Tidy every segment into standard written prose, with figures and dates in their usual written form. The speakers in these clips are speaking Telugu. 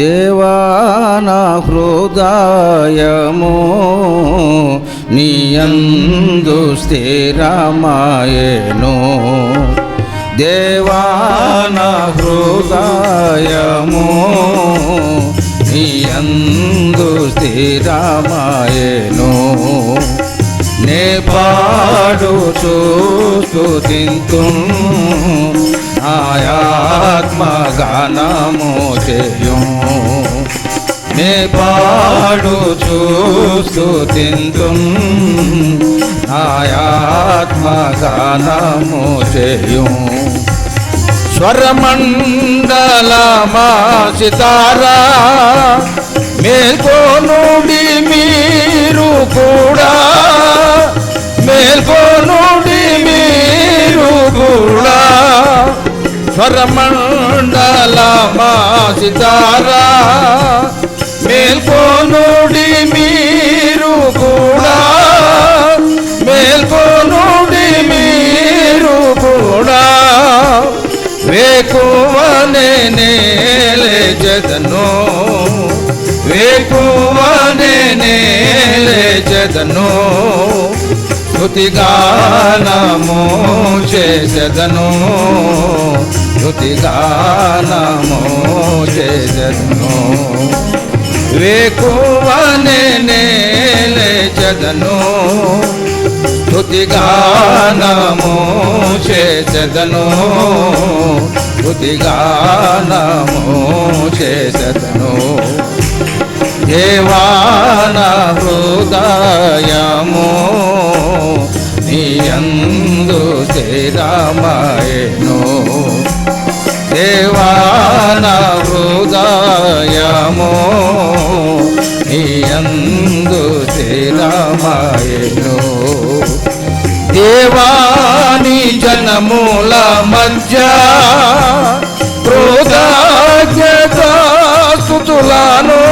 దేవా నా హృదయము నీయందు స్థిరమాయెను. దేవా నా హృదయము నీయందు స్థిరమాయెను. నే పాడుచు స్తుతింతు ఆత్మగానము చేయు. నే పాడుచు స్తుతింతు ఆత్మగానము చేయు. స్వరమండలమా సితారా మేల్కొనుడి మీరు కూడా, మేల్కొనుడి మీరు కూడా. స్వరమండలమా సితారా మేల్కొనుడి మీరు కూడా, మేల్కొనుడి మీరు కూడా. వేకువనే లేచెదను, వేకువనే లేచెదను. స్తుతిగానము చేసెదను, స్తుతిగానము చేసెదను. వేకువనే లేచెదను, స్తుతిగానము చేసెదను, స్తుతిగానము చేసెదను. దేవా నా హృదయము నీయందు స్థిరమాయెను. దేవా నా హృదయము నీయందు స్థిరమాయెను. దేవాని జనముల మధ్య కృతజ్ఞతాస్తుతులను,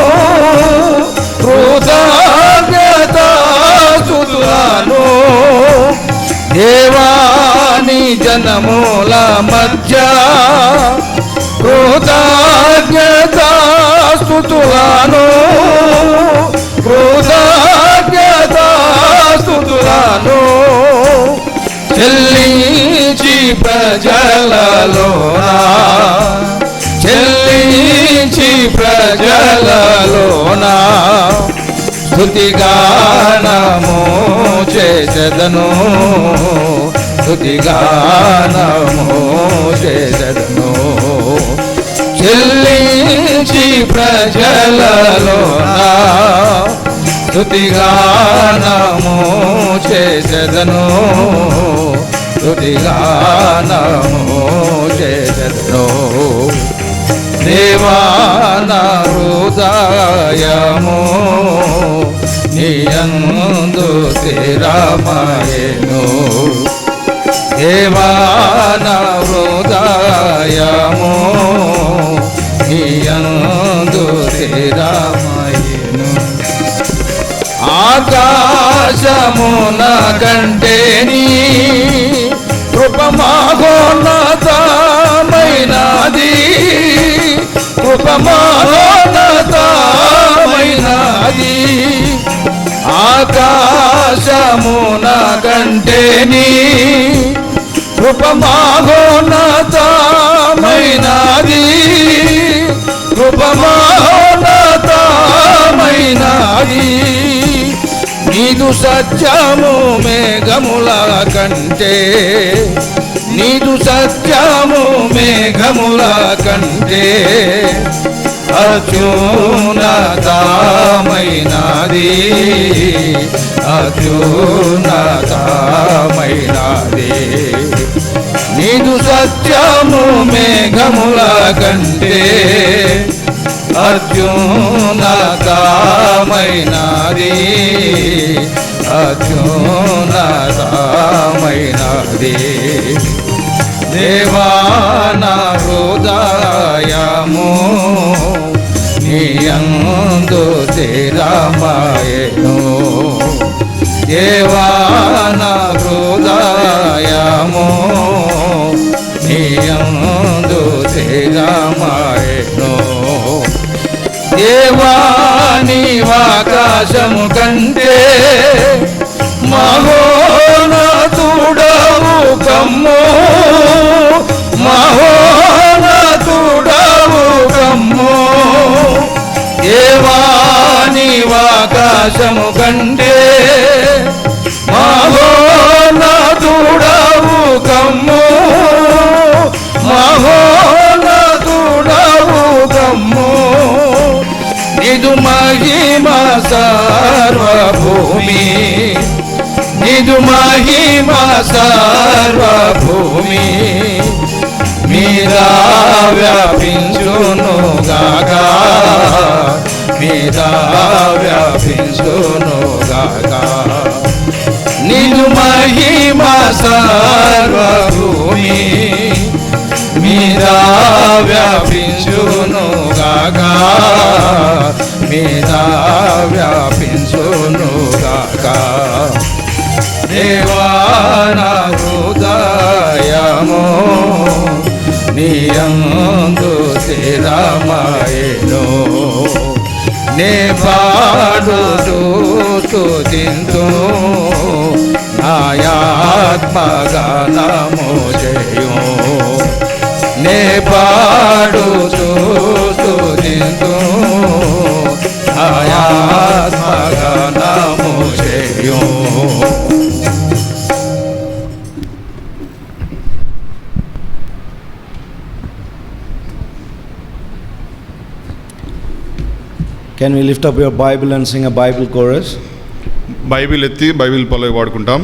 కృతజ్ఞతాస్తుతులను. దేవాని జనముల మధ్య కృతజ్ఞతాస్తుతులను, కృతజ్ఞతాస్తుతులను. చెల్లించి ప్రజలలోన, చెల్లించి ప్రజలలోన. స్తుతిగానము చేసెదను, స్తుతిగానము చేసెదను. చెల్లించి ప్రజలలోన స్తుతిగానము చేసెదను, స్తుతిగానము చేసెదను. దేవా నా హృదయము నీయందు స్థిరమాయెను. దేవా నా హృదయము నీయందు స్థిరమాయెను. ఆకాశమున కంటే నీ కృప మహోన్నతమైనది, కృప మహోన్నతమైనది. ఆకాశమున కంటే నీ కృప మహోన్నతమైనది, కృప మహోన్నతమైనది. నీదు సత్యము మేఘముల కంటే, నీదు సత్యము మేఘముల కంటే అత్యున్నతమైనది, అత్యున్నతమైనది. నీదు సత్యము మేఘముల కంటే అత్యున్నతమైనది, అత్యున్నతమైనది. దేవా నా హృదయము నీయందు స్థిరమాయెను. దేవా నా హృదయము నీయందు స్థిరమాయెను. దేవా నీవాకాశము కంటే మహోన్నతుడవు కమ్ము, మహోన్నతుడవు కమ్ము. దేవా నీవాకాశము కంటే మహోన్నతుడవు కమ్ము, మహోన్నతుడవు కమ్ము. నిదు మహిమ సర్వభూమి, నిదు మహిమ సర్వభూమి మీరా వ్యాపించును గాగా, మీరా వ్యాపించును గాగా. నిదు మహిమ సర్వభూమి మీరా వ్యాపించును గాగా, మీరా వ్యాపించును గాగా. దేవాన హృదయము నీయందు స్థిరమయెను, నే పాడుతూ స్తుతింతు నాయాత్మగానము చేయు. నే పాడుతూ స్తుతింతు నాయాత్మగానము చేయు. Can we lift up your Bible and sing a Bible chorus? Bible ఎత్తి బైబిల్ పల్లవి వాడుకుంటాం.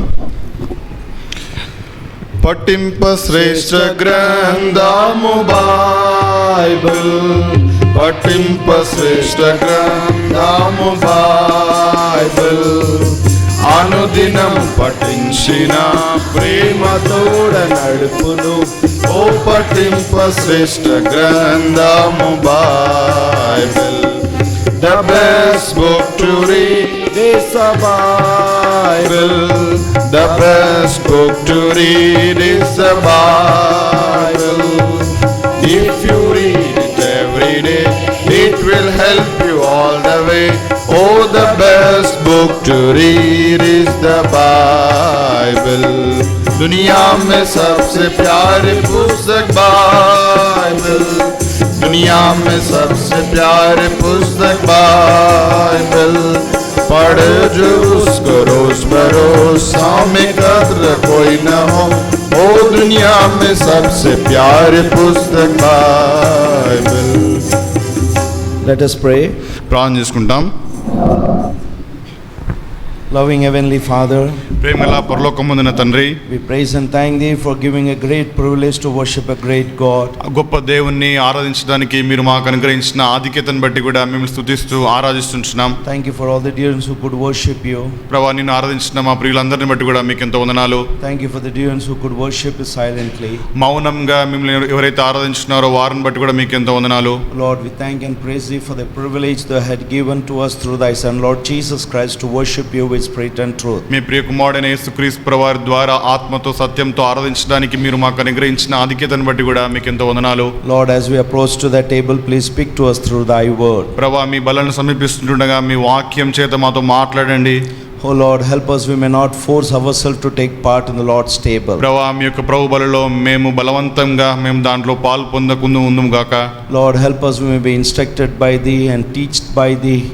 పట్టింప శ్రేష్ఠ గ్రంథము బైబిల్, పట్టింప శ్రేష్ఠ గ్రంథము బైబిల్. అనుదినం పఠించిన ప్రేమతోడ నడుపును, ఓ పట్టింప శ్రేష్ఠ గ్రంథము Bible. The best book to read is the Bible. The best book to read is the Bible. If you read it every day, it will help you all the way. Oh, the best book to read is the Bible. दुनिया में सबसे प्यारी पुस्तक बाइबल, दुनिया में सबसे प्यारे पुस्तक बाइबल. पढ़ जो उसको रोज बरोज, में कद्र कोई न हो. ओ दुनिया में सबसे प्यारे पुस्तक बाइबल. Let us pray. ప్రార్థన చేసుకుంటాం. Loving Heavenly Father, ప్రేమల పరలోకమందున తండ్రి, we praise and thank Thee for giving a great privilege to worship a great God. గొప్ప దేవుణ్ణి ఆరాధించడానికి మీరు మాకు అనుగ్రహించిన ఆధిక్యతను బట్టి కూడా మేము స్తుతిస్తూ ఆరాధిస్తుంటున్నాం. Thank you for all the dear ones who could worship You. ప్రభువా, నిన్ను ఆరాధించిన మా ప్రియులందరిని బట్టి కూడా మీకు ఎంతో వందనాలు. Thank you for the dear ones who could worship You silently. మౌనంగా మిమ్మల్ని ఎవరైతే ఆరాధించున్నారో వారిని బట్టి కూడా మీకు ఎంతో వందనాలు. Lord, we thank and praise Thee for the privilege Thou had given to us through Thy Son, Lord Jesus Christ, to worship You with spirit and truth. మీ ప్రియ కుమారుడైన యేసుక్రీస్తు ప్రభువారి ద్వారా ఆత్మతో సత్యంతో ఆరాధించడానికి మీరు మాకు అనుగ్రహించిన ఆధిక్యతను బట్టి కూడా మీకు ఎంతో వందనాలు. Lord, as we approach to that table, please speak to us through Thy word. ప్రభువా, మీ బలను సమీపిస్తుండగా మీ వాక్యం చేత మాతో మాట్లాడండి. Oh Lord, help us, we may not force ourselves to take part in the Lord's table. ప్రభువా, మీ యొక్క ప్రభు బలలో మేము బలవంతంగా దాంట్లో పాలు పొందకుందుము గాక. Lord, help us, we may be instructed by Thee and taught by Thee.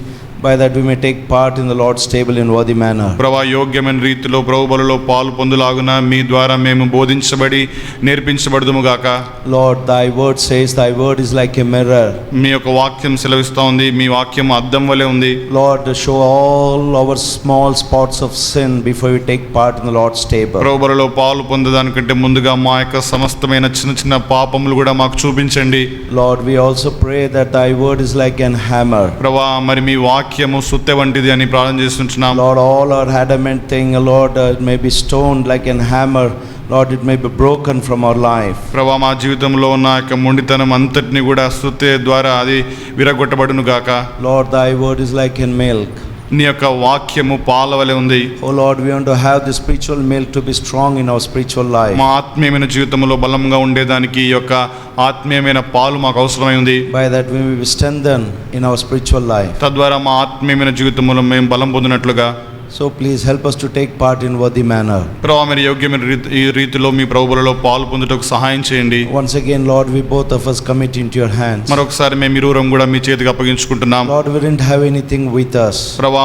By that we may take part in the Lord's table in worthy manner. ప్రభువా, యోగ్యమైన రీతిలో ప్రభు బలలో పాలు పొందులాగున మీ ద్వారా మేము బోధించబడి నేర్పించబడదుము గాక. Lord, Thy word says Thy word is like a mirror. మీ యొక్క వాక్యం సెలవిస్తూ ఉంది, మీ వాక్యం అద్దం వలె ఉంది. Lord, show all our small spots of sin before we take part in the Lord's table. ప్రభు బలలో పాలు పొందడానికంటే ముందుగా మా యొక్క సమస్తమైన చిన్న చిన్న పాపములు కూడా మాకు చూపించండి. Lord, we also pray that Thy word is like an hammer. ప్రభువా, మరి మీ వాక్యము సుత్తె వంటిది అని ప్రార్థన చేస్తున్నాం. Lord, all our adamant thing, Lord, may be stoned like an hammer. Lord, it may be broken from our life. ప్రభువా, మా జీవితంలో ఉన్న యొక్క మొండితనం అంతటిని కూడా సుత్తె ద్వారా అది విరగొట్టబడును గాక. Lord, Thy word is like in milk. నీ యొక్క వాక్యము పాల వలె ఉంది. Oh Lord, we want to have the spiritual milk to be strong in our spiritual life. మా ఆత్మీయమైన జీవితంలో బలంగా ఉండేదానికి ఈ యొక్క ఆత్మీయమైన పాలు మాకు అవసరమై ఉంది. By that we will be strengthened in our spiritual life. తద్వారా మా ఆత్మీయమైన జీవితంలో మేము బలం పొందినట్లుగా. So please help us to take part in worthy manner. ప్రభువా, మీరు యోగ్యమైన ఈ రీతిలో మీ ప్రభువులలో పాలు పొందుటకు సహాయం చేయండి. Once again, Lord, we both of us commit into your hands. మరొకసారి మేము ఇరువురం కూడా మీ చేతికి అప్పగించుకుంటున్నాం. Lord, we didn't have anything with us. ప్రభువా,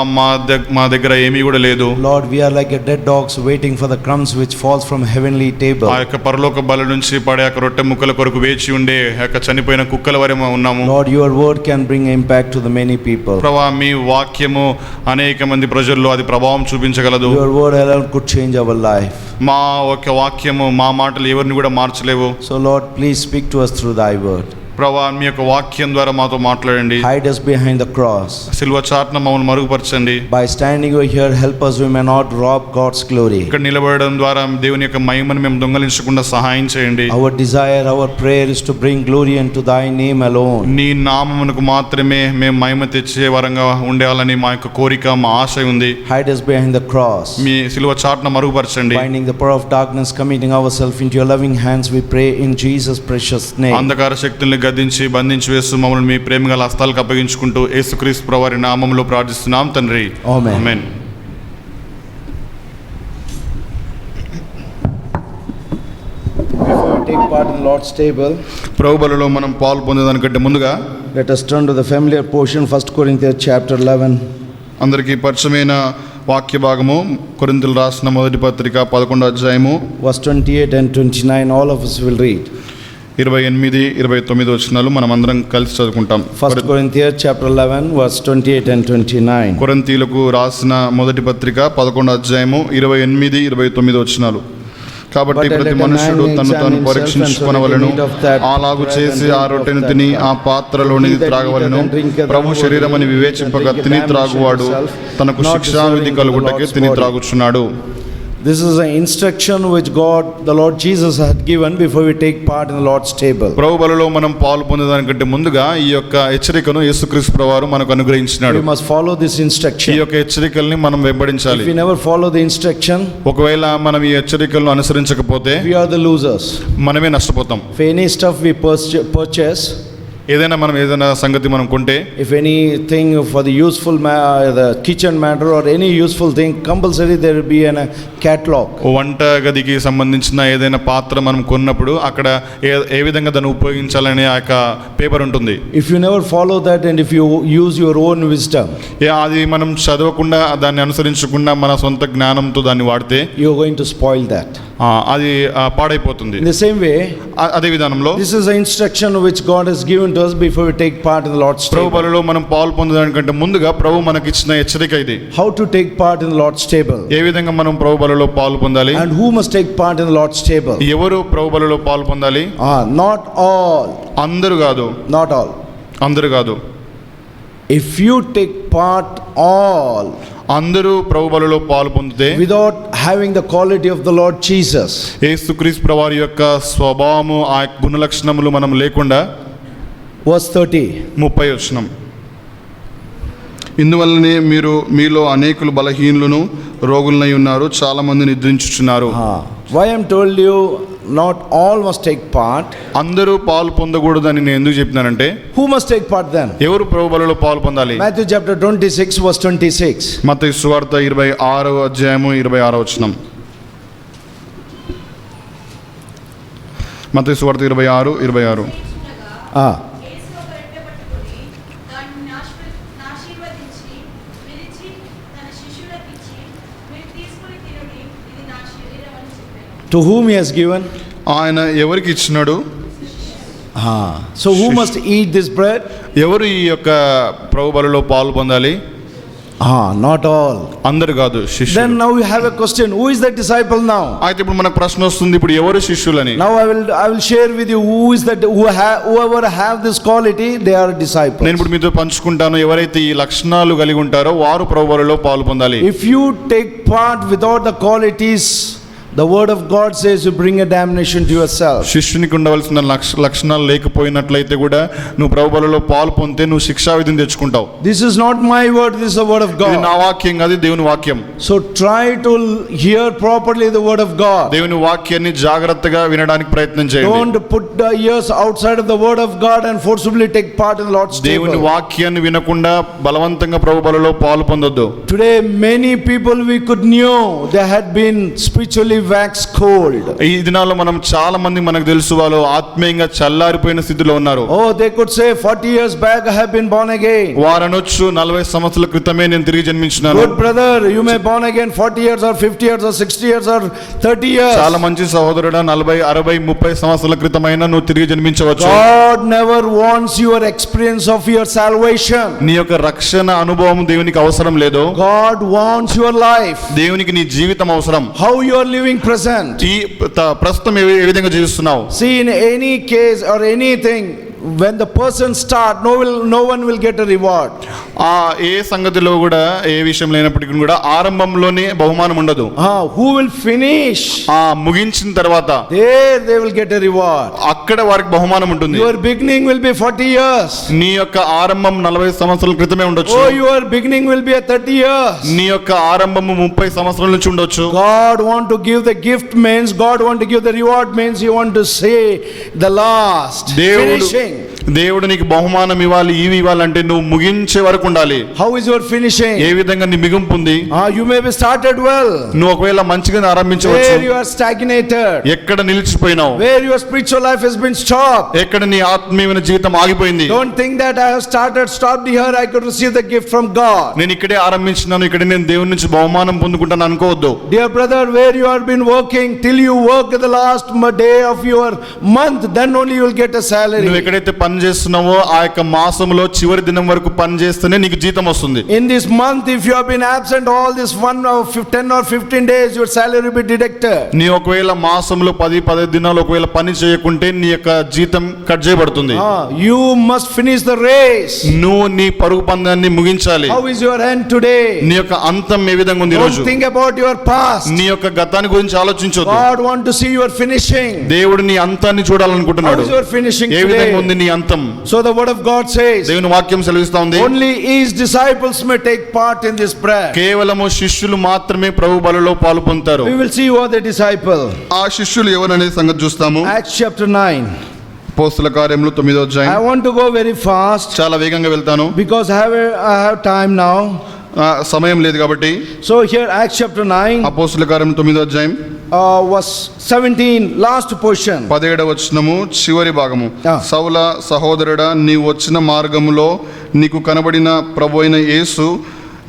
మా దగ్గర ఏమీ కూడా లేదు. Lord, we are like a dead dogs waiting for the crumbs which falls from heavenly table. ఆ యొక్క పరలోక బల నుంచి పడే యొక్క రొట్టె ముక్కల కొరకు వేచి ఉండే యొక్క చనిపోయిన కుక్కల వలె ఉన్నాము. Lord, your word can bring impact to the many people. ప్రభువా, మీ వాక్యము అనేక మంది ప్రజల్లో అది ప్రభావం చూపించగలదు. Your word alone could change our life. మా యొక్క వాక్యము, మా మాటలు ఎవరిని కూడా మార్చలేవు. So Lord, please speak to us through thy word. ప్రభువా, మీ యొక్క వాక్యం ద్వారా మాతో మాట్లాడండి. Hide us behind the cross. సిలువ చాటున మమ్మల్ని మరుగుపరచండి. By standing over here, help us we may not rob God's glory. ఇక్కడ నిలబడడం ద్వారా దేవుని యొక్క మహిమను మేము దొంగలించకుండా సహాయం చేయండి. Our desire, our prayer is to bring glory unto thy name alone. నీ నామమునకు మాత్రమే మేము మహిమ తెచ్చే వరంగా ఉండాలని మా యొక్క కోరిక, మా ఆశ ఉంది. Hide us behind the cross. మీ సిలువ చాటున మరుగుపరచండి. Binding the power of darkness, committing ourselves into your loving hands, we pray in Jesus' precious name. అంధకార శక్తుల్ని గద్దించి బంధించి వేస్తూ మమ్మల్ని మీ ప్రేమగల హస్తాలకు అప్పగించుకుంటూ యేసుక్రీస్తు ప్రభువారి నామములో ప్రార్థిస్తున్నాం తండ్రి. Amen. Amen. Before we take part in the Lord's table, ప్రభు బలిలో మనం పాలు పొందేదానికంటే ముందుగా let us turn to the familiar portion, 1 Corinthians chapter 11. అందరికీ పరిచయమైన వాక్య భాగము కొరింథీయులకు రాసిన మొదటి పత్రిక 11వ అధ్యాయము Verse 28 and 29, all of us will read. 28, 29 వచనాలు మనం అందరం కలిసి చదువుకుంటాం. 1 Corinthians chapter 11, verse 28 and 29. కొరింథీయులకు రాసిన మొదటి పత్రిక 11వ అధ్యాయము 28, 29 వచనాలు. కాబట్టి ప్రతి మనుషుడు తను తాను పరీక్షించుకొనవలెను, అలాగు చేసి ఆ రొట్టెను తిని ఆ పాత్రలోనిది త్రాగవలెను. ప్రభు శరీరమని వివేచింపక తిని త్రాగువాడు తనకు శిక్షావిధి కలుగుటకే తిని త్రాగుచున్నాడు. This is an instruction which God, the Lord Jesus, had given before we take part in the Lord's table. ప్రభు బలిలో మనం పాలు పొందేదానికంటే ముందుగా ఈ యొక్క హెచ్చరికను యేసుక్రీస్తు ప్రభువారు మనకు అనుగ్రహించినాడు. We must follow this ఈ instruction. యొక్క హెచ్చరికల్ని మనం వెంబడించాలి. If we never follow the instruction, ఒకవేళ మనం ఈ హెచ్చరికలను అనుసరించకపోతే we are the losers. మనమే నష్టపోతాం. If any stuff we purchase, ఏదైనా సంగతి మనం కొంటే, if anything for the useful the kitchen matter or any useful thing, compulsory there will be a catalog. వంట గదికి సంబంధించిన ఏదైనా పాత్ర మనం కొన్నప్పుడు అక్కడ ఏ విధంగా దాన్ని ఉపయోగించాలనే ఆ యొక్క పేపర్ ఉంటుంది. If you never follow that and if you use your own wisdom, అది మనం చదవకుండా దాన్ని అనుసరించకుండా మన సొంత జ్ఞానంతో దాన్ని వాడితే you are going to spoil that. అది పాడైపోతుంది. In the same way, అదే విధానంలో this is an instruction which God has given to us before we take part in the Lord's Prabhu table. బలిలో మనం పాలు పొందడానికంటే ముందుగా ప్రభు మనకి ఇచ్చిన హెచ్చరిక ఇది. How to take part in the Lord's table. ఏ విధంగా మనం ప్రభు బలిలో పాలు పొందాలి, And who must take part in the Lord's table? ఎవరు ప్రభు బలిలో పాలు పొందాలి? Not all. అందరూ కాదు. Not all. అందరూ కాదు. If you take part all, అందరూ ప్రభు బలిలో పాలు పొందితే without having the quality of the Lord Jesus, యేసుక్రీస్తు ప్రభువారి యొక్క స్వభావము, ఆ గుణ లక్షణములు మనం లేకుండా, verse 30. 30 వచనం, ఇందువల్లనే మీలో అనేకులు బలహీనులను రోగులనై ఉన్నారు, చాలా మంది నిద్రించుచున్నారు. Why I'm told you not all must take part? అందరూ పాలు పొందకూడదని నేను ఎందుకు చెప్పినానంటే, Who must take part then? ఎవరు ప్రభు బలిలో పాలు పొందాలి? Matthew chapter 26, verse 26. మత్తయి సువార్త 26వ అధ్యాయము 26వ వచనం. మత్తయి సువార్త 26. To whom he has given? ఆయన ఎవరికి ఇచ్చినాడు? So who must eat this bread? ఎవరు ఈ యొక్క ప్రభు బలిలో పాలు పొందాలి? Not all. అందరు కాదు, శిష్యులు. Then now we have a question, who is that disciple now? అయితే ఇప్పుడు మనకు ప్రశ్న వస్తుంది, ఇప్పుడు ఎవరు శిష్యులని? Now I will share with you who is that, whoever have this quality, they are disciples. నేను ఇప్పుడు మీతో పంచుకుంటాను, ఎవరైతే ఈ లక్షణాలు కలిగి ఉంటారో వారు ప్రభు బలిలో పాలు పొందాలి. If you take part without the qualities, The word of God says you bring a damnation to yourself. శిష్యునికి ఉండవలసిన లక్షణాలు లేకపోయినట్లయితే కూడా నువ్వు ప్రభు బలలో పాలు పొందితే నువ్వు శిక్షా విధిని తెచ్చుకుంటావు. This is not my word, this is the word of ఇది నా God. వాక్యం కాదు, దేవుని వాక్యం. So try to hear properly the word of God. దేవుని వాక్యాన్ని జాగ్రత్తగా వినడానికి ప్రయత్నం చేయండి. Don't put the ears outside of the word of God and forcibly take part in the Lord's దేవుని table. వాక్యాన్ని వినకుండా బలవంతంగా ప్రభు బలలో పాలు పొందొద్దు. Today many people we could knew they had been spiritually waxed cold. ఈ దినాల్లో మనం చాలా మంది మనకు తెలుసు వాళ్ళు ఆత్మీయంగా చల్లారిపోయిన స్థితిలో ఉన్నారు. Oh, they could say 40 years back I have been born again. వారనొచ్చు 40 సంవత్సరాల క్రితమే నేను తిరిగి జన్మించినాను. Good brother, you may born again 40 years or 50 years or 60 years or 30 years. చాలా మంచి సహోదరుడా 40, 60, 30 సంవత్సరాల క్రితమైనా నువ్వు తిరిగి జన్మించవచ్చు. God never wants your experience of your salvation. నీ యొక్క రక్షణ అనుభవం దేవునికి అవసరం లేదు. God wants your life. దేవునికి నీ జీవితం అవసరం. How you are living present. ఈ ప్రస్తుతం ఏ విధంగా జీవిస్తున్నావు? See, in any case or anything, when the person start, no one will get a reward. ఏ సంగతిలో కూడా ఏ విషయం లేనప్పటికీ కూడా ఆరంభంలోనే బహుమానం ఉండదు. Who will finish? ముగించిన తర్వాత There they will get a reward. అక్కడ వారికి బహుమానం ఉంటుంది. Your beginning will be 40 years. నీ యొక్క ఆరంభం 40 సంవత్సరాల క్రితమే ఉండొచ్చు. Oh, your beginning will be at 30 years. నీ యొక్క ఆరంభం 30 సంవత్సరాల నుంచి ఉండొచ్చు. God want to give the gift means, God want to give the reward means, He want to say the last, finishing. దేవుడు నీకు బహుమానం ఇవ్వాలి, ఇవి ఇవ్వాలంటే నువ్వు ముగించే వరకు ఉండాలి. How is your finishing? ఏ విధంగా నీ మిగింపు ఉంది? You may be started well. నువ్వు ఒకవేళ మంచిగా ఆరంభించవచ్చు. Where you are stagnated. ఎక్కడ నిలిచిపోయినావు? Where your spiritual life has been stopped. ఎక్కడ నీ ఆత్మీయమైన జీవితం ఆగిపోయింది? Don't think that I have stopped here, I could receive the gift from God. నేను ఇక్కడే ఆరంభించినాను, ఇక్కడ నేను దేవుని నుంచి బహుమానం పొందుకుంటాను అనుకోవద్దు. Dear brother, where you have been working till you work the last day of your month, then only you will get a salary. నువ్వు ఎక్కడైతే పని చేస్తున్నావో ఆ యొక్క మాసంలో చివరి దినం వరకు పని చేస్తేనే నీకు జీతం వస్తుంది. In this month, if you have been absent all this 10 or 15 days, your salary will be deducted. నీ ఒకవేళ మాసంలో 10-15 దినాలు ఒకవేళ పని చేయకుంటే నీ యొక్క జీతం కట్ చేయబడుతుంది. You must finish the race. నువ్వు నీ పరుగు పందాన్ని ముగించాలి. How is your end today? నీ యొక్క అంతం ఏ విధంగా ఉంది ఈ రోజు? Don't think about your past. నీ యొక్క గతాన్ని గురించి ఆలోచించొద్దు. God want to see your finishing. దేవుడు నీ అంతాన్ని చూడాలనుకుంటున్నాడు. How is your finishing ఏ విధంగా today? ఉంది నీ అంతం? So the word of God says, దేవుని వాక్యం సెలవిస్తా ఉంది, only His disciples may take part in this prayer. కేవలము శిష్యులు మాత్రమే ప్రభు బలలో పాల్గొంటారు. We will see who are the disciple. ఆ శిష్యులు ఎవరనే సంగతి చూస్తాము. Acts chapter 9. అపోస్తల కార్యములు 9వ అధ్యాయం. I want to go very fast చాలా వేగంగా వెళ్తాను because I have time now. సమయం లేదు కాబట్టి. So here Acts chapter 9, అపోస్తల కార్యములు 9వ అధ్యాయం verse 17, last portion. 17వ వచనము చివరి భాగము. Ah. సౌల సహోదరుడా, నీవు వచ్చిన మార్గములో నీకు కనబడిన ప్రభువైన యేసు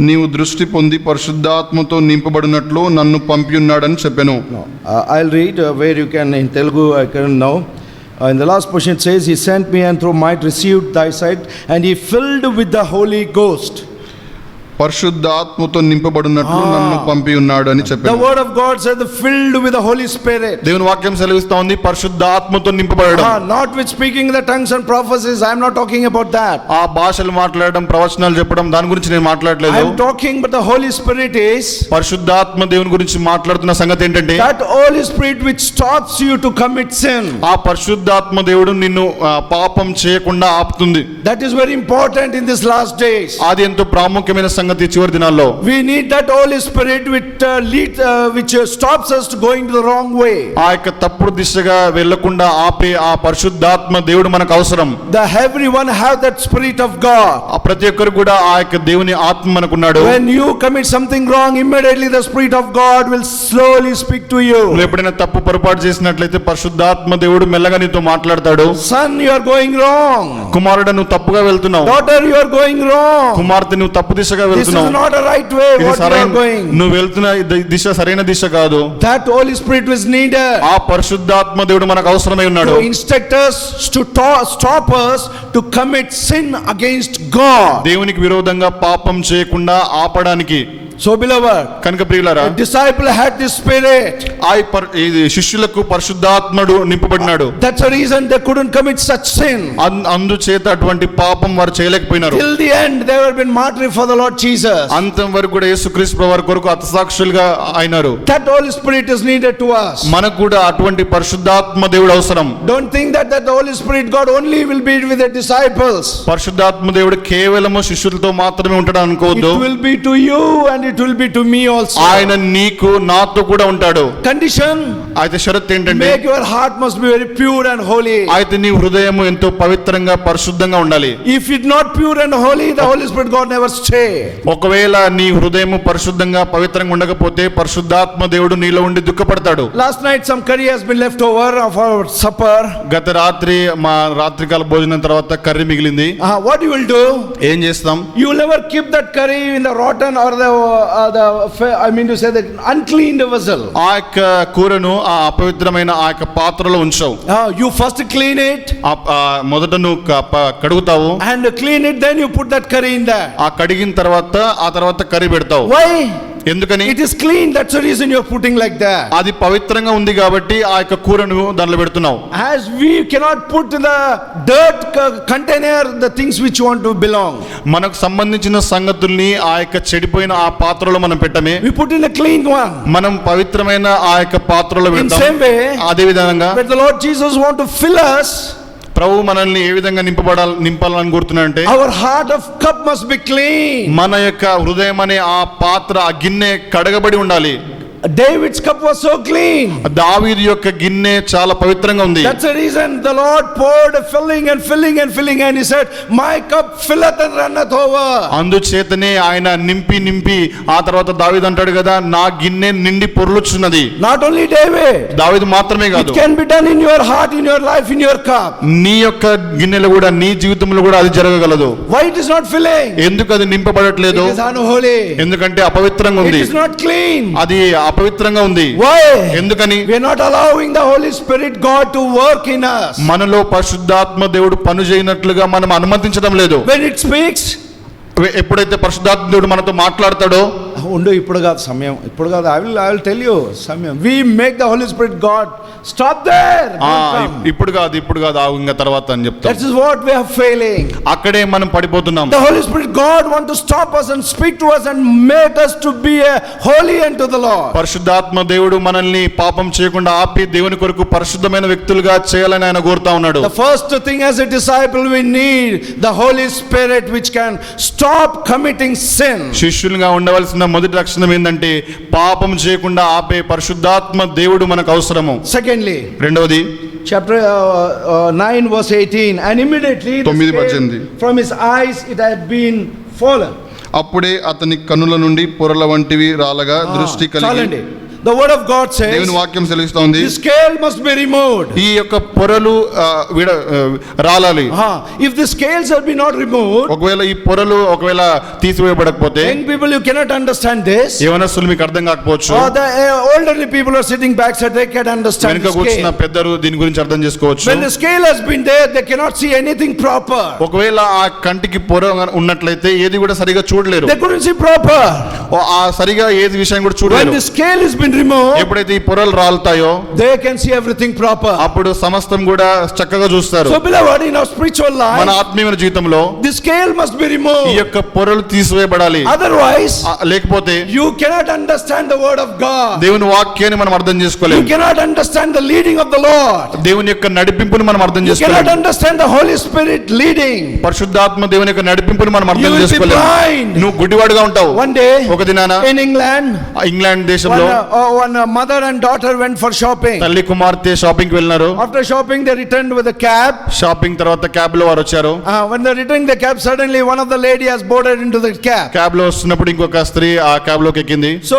నీవు దృష్టి పొంది పరిశుద్ధాత్మతో నింపబడినట్లు నన్ను పంపియున్నాడని చెప్పెను. I'll read where you can in Telugu I can know. In the last portion it says, He sent me and through might received thy sight, and He filled with the Holy Ghost. పరిశుద్ధాత్మతో నింపబడినట్లు నన్ను పంపి ఉన్నాడు అని The చెప్పాడు. word of God said the filled with the Holy Spirit. దేవుని వాక్యం సెలవిస్తా ఉంది పరిశుద్ధాత్మతో నింపబడడం. Not with speaking the tongues and prophecies. I am not talking about that. ఆ భాషలు మాట్లాడడం, ప్రవచనాలు చెప్పడం, దాని గురించి నేను I మాట్లాడలేదు. am talking but the Holy Spirit is పరిశుద్ధాత్మ దేవుని గురించి మాట్లాడుతున్న సంగతి ఏంటంటే, that Holy Spirit which stops you to commit sin. ఆ పరిశుద్ధాత్మ దేవుడు నిన్ను పాపం చేయకుండా ఆపుతుంది. That is very important in this last days. అది ఎంతో ప్రాముఖ్యమైన సంగతి చివరి దినాల్లో. We need that Holy Spirit which stops us to going to the wrong way. ఆ యొక్క తప్పుడు దిశగా వెళ్లకుండా ఆపే ఆ పరిశుద్ధాత్మ దేవుడు మనకు అవసరం. Everyone have that Spirit of God. ఆ ప్రతి ఒక్కరు కూడా ఆ యొక్క దేవుని ఆత్మ మనకున్నాడు. When you commit something wrong, immediately the Spirit of God will slowly speak to you. నువ్వు ఎప్పుడైనా తప్పు పొరపాటు చేసినట్లయితే పరిశుద్ధాత్మ దేవుడు మెల్లగా నీతో మాట్లాడతాడు. Son, you are going wrong. కుమారుడు నువ్వు తప్పుగా వెళ్తున్నావు. Daughter, you are going wrong. కుమార్తె నువ్వు తప్పు దిశగా This is వెళ్తున్నావు. not a right way. ఇది What you are going. నువ్వు వెళ్తున్న దిశ సరైన దిశ కాదు. That Holy Spirit was needed. ఆ పరిశుద్ధాత్మ దేవుడు మనకు అవసరమై ఉన్నాడు. To instruct us, to stop us to commit sin against God. దేవునికి విరోధంగా పాపం చేయకుండా ఆపడానికి. So beloved, కనుక ప్రియులారా, a disciple had this spirit. ఇది శిష్యులకు పరిశుద్ధాత్ముడు నింపబడినాడు. That's the reason they couldn't commit such sin. అందుచేత అటువంటి పాపం వారు చేయలేకపోయినారు. Till the end they were been martyred for the Lord Jesus. అంతం వరకు కూడా యేసుక్రీస్తు వారి కొరకు హతసాక్షులుగా అయినారు. That Holy Spirit is needed to us. మనకు కూడా అటువంటి పరిశుద్ధాత్మ దేవుడు అవసరం. Don't think that the Holy Spirit God only will be with the disciples. పరిశుద్ధాత్మ దేవుడు కేవలము శిష్యులతో మాత్రమే ఉంటాడు అనుకోవద్దు. It will be to you and it will be to me also. ఆయన నీకు నాతో కూడా ఉంటాడు. Condition, అయితే షరతు ఏంటంటే, make your heart must be very pure and holy. అయితే నీ హృదయం ఎంతో పవిత్రంగా పరిశుద్ధంగా ఉండాలి. If it not pure and holy, the Holy Spirit God never stay. ఒకవేళ నీ హృదయం పరిశుద్ధంగా పవిత్రంగా ఉండకపోతే పరిశుద్ధాత్మ దేవుడు నీలో ఉండి దుఃఖపడతాడు. Last night some curry has been left over of our supper. గత రాత్రి మా రాత్రికాల భోజనం తర్వాత కర్రీ మిగిలింది. What you will do? ఏం చేస్తాం? You will never keep that curry in the rotten or the I mean to say the uncleaned vessel. ఆ యొక్క కూరను ఆ అపవిత్రమైన ఆ యొక్క పాత్రలో ఉంచవు. You first clean it. మొదట నువ్వు కడుగుతావు. And clean it, then you put that curry in there. ఆ కడిగిన తర్వాత ఆ తర్వాత కర్రీ పెడతావు. Why? ఎందుకని? It is clean, that's the reason you are putting like that. అది పవిత్రంగా ఉంది కాబట్టి ఆ యొక్క కూరను దానిలో పెడుతున్నావు. As we cannot put in the dirt container the things which want to belong. మనకు సంబంధించిన సంగతుల్ని ఆ యొక్క చెడిపోయిన ఆ పాత్రలో మనం పెట్టమే. We put in a clean one. మనం పవిత్రమైన ఆ యొక్క పాత్రలో In పెడతాం. same way, అదే విధంగా but the Lord Jesus want to fill us. ప్రభు మనల్ని ఏ విధంగా నింపాలని కోరుతున్నాడంటే, our heart of cup must be clean. మన యొక్క హృదయం అనే ఆ పాత్ర, ఆ గిన్నె కడగబడి ఉండాలి. David's cup was so clean. దావీదు యొక్క గిన్నె చాలా పవిత్రంగా ఉంది. That's the reason the Lord poured filling and he said, my cup filleth and runneth over. అందుచేతనే ఆయన నింపి ఆ తర్వాత దావీదు అంటాడు కదా, నా గిన్నె నిండి పొర్లుచున్నది. Not only David, దావీదు మాత్రమే కాదు, it can be done in your heart, in your life, in your cup. నీ యొక్క గిన్నెలో కూడా, నీ జీవితంలో కూడా అది జరగగలదు. Why it is not filling? ఎందుకు అది నింపబడట్లేదు? It is unholy. ఎందుకంటే అపవిత్రంగా It ఉంది. is not clean. అది అపవిత్రంగా ఉంది. Why? ఎందుకని? We are not allowing the Holy Spirit God to work in us. మనలో పరిశుద్ధాత్మ దేవుడు పని చేయనట్లుగా మనం అనుమతించడం లేదు. When it speaks, ఎప్పుడైతే పరిశుద్ధాత్మ దేవుడు మనతో మాట్లాడతాడో, ఉండు ఇప్పుడు కాదు సమయం, ఇప్పుడు కాదు, I will tell you సమయం. We make the Holy Spirit God stop there. ఇప్పుడు కాదు ఆగు, ఇంకా తర్వాత అని చెప్తాం. That is what we are failing. అక్కడే మనం పడిపోతున్నాం. The Holy Spirit God want to stop us and speak to us and make us to be holy unto the Lord. పరిశుద్ధాత్మ దేవుడు మనల్ని పాపం చేయకుండా ఆపి దేవుని కొరకు పరిశుద్ధమైన వ్యక్తులుగా చేయాలని ఆయన కోరుతా ఉన్నాడు. The first thing as a disciple we need the Holy Spirit which can stop committing sin. శిష్యులుగా ఉండవలసిన మొదటి లక్షణం ఏంటంటే, పాపం చేయకుండా ఆపే పరిశుద్ధాత్మ దేవుడు మనకు అవసరము. Secondly, రెండవది chapter 9 verse 18, and immediately the scale from his eyes it had been fallen. అప్పుడే అతని కన్నుల నుండి పొరల వంటివి రాలగా దృష్టి కలిగి. The word of God says, దేవుని వాక్యం సెలవిస్తోంది, the scale must be removed. ఈ యొక్క పొరలు రాలాలి. If the scales have been not removed, ఒకవేళ ఈ పొరలు తీసివేయబడకపోతే, young people you cannot understand this. యవనస్తులు మీకు అర్థం కాకపోవచ్చు. Or the elderly people are sitting back so they can understand వెనుక the కూర్చున్న scale. పెద్దలు దీని గురించి అర్థం చేసుకోవచ్చు. When the scale has been there, they cannot see anything proper. ఒకవేళ ఆ కంటికి పొర ఉన్నట్లయితే ఏది కూడా సరిగా చూడలేరు. They couldn't see proper. ఆ సరిగా ఏది విషయం కూడా When చూడలేరు. the scale has been removed, ఎప్పుడైతే ఈ పొరలు రాలుతాయో they can see everything proper. అప్పుడు సమస్తం కూడా చక్కగా చూస్తారు. So beloved, in our spiritual మన life, ఆత్మీయ జీవితంలో the scale must be ఈ removed. యొక్క పొరలు తీసివేయబడాలి. Otherwise, లేకపోతే you cannot understand the word of God. దేవుని వాక్యాన్ని మనం అర్థం You చేసుకోలేము. cannot understand the leading of the Lord. దేవుని యొక్క నడిపింపును మనం అర్థం You cannot చేసుకోలేము. understand the Holy Spirit leading. పరిశుద్ధాత్మ దేవుని యొక్క నడిపింపును మనం You అర్థం will be చేసుకోలేము. blind. నువ్వు గుడ్డివాడుగా ఉంటావు. One day ఒక దినాన in England, ఇంగ్లాండ్ when దేశంలో one mother and daughter went for shopping. తల్లి కుమార్తె షాపింగ్ కి వెళ్ళినారు. After shopping, they returned with a cab. Shopping తర్వాత క్యాబ్ లో వారు వచ్చారు. When they returned the cab, suddenly one of the lady has boarded into the cab. Cab లో వస్తున్నప్పుడు ఇంకొక స్త్రీ ఆ క్యాబ్ లోకి ఎక్కింది. So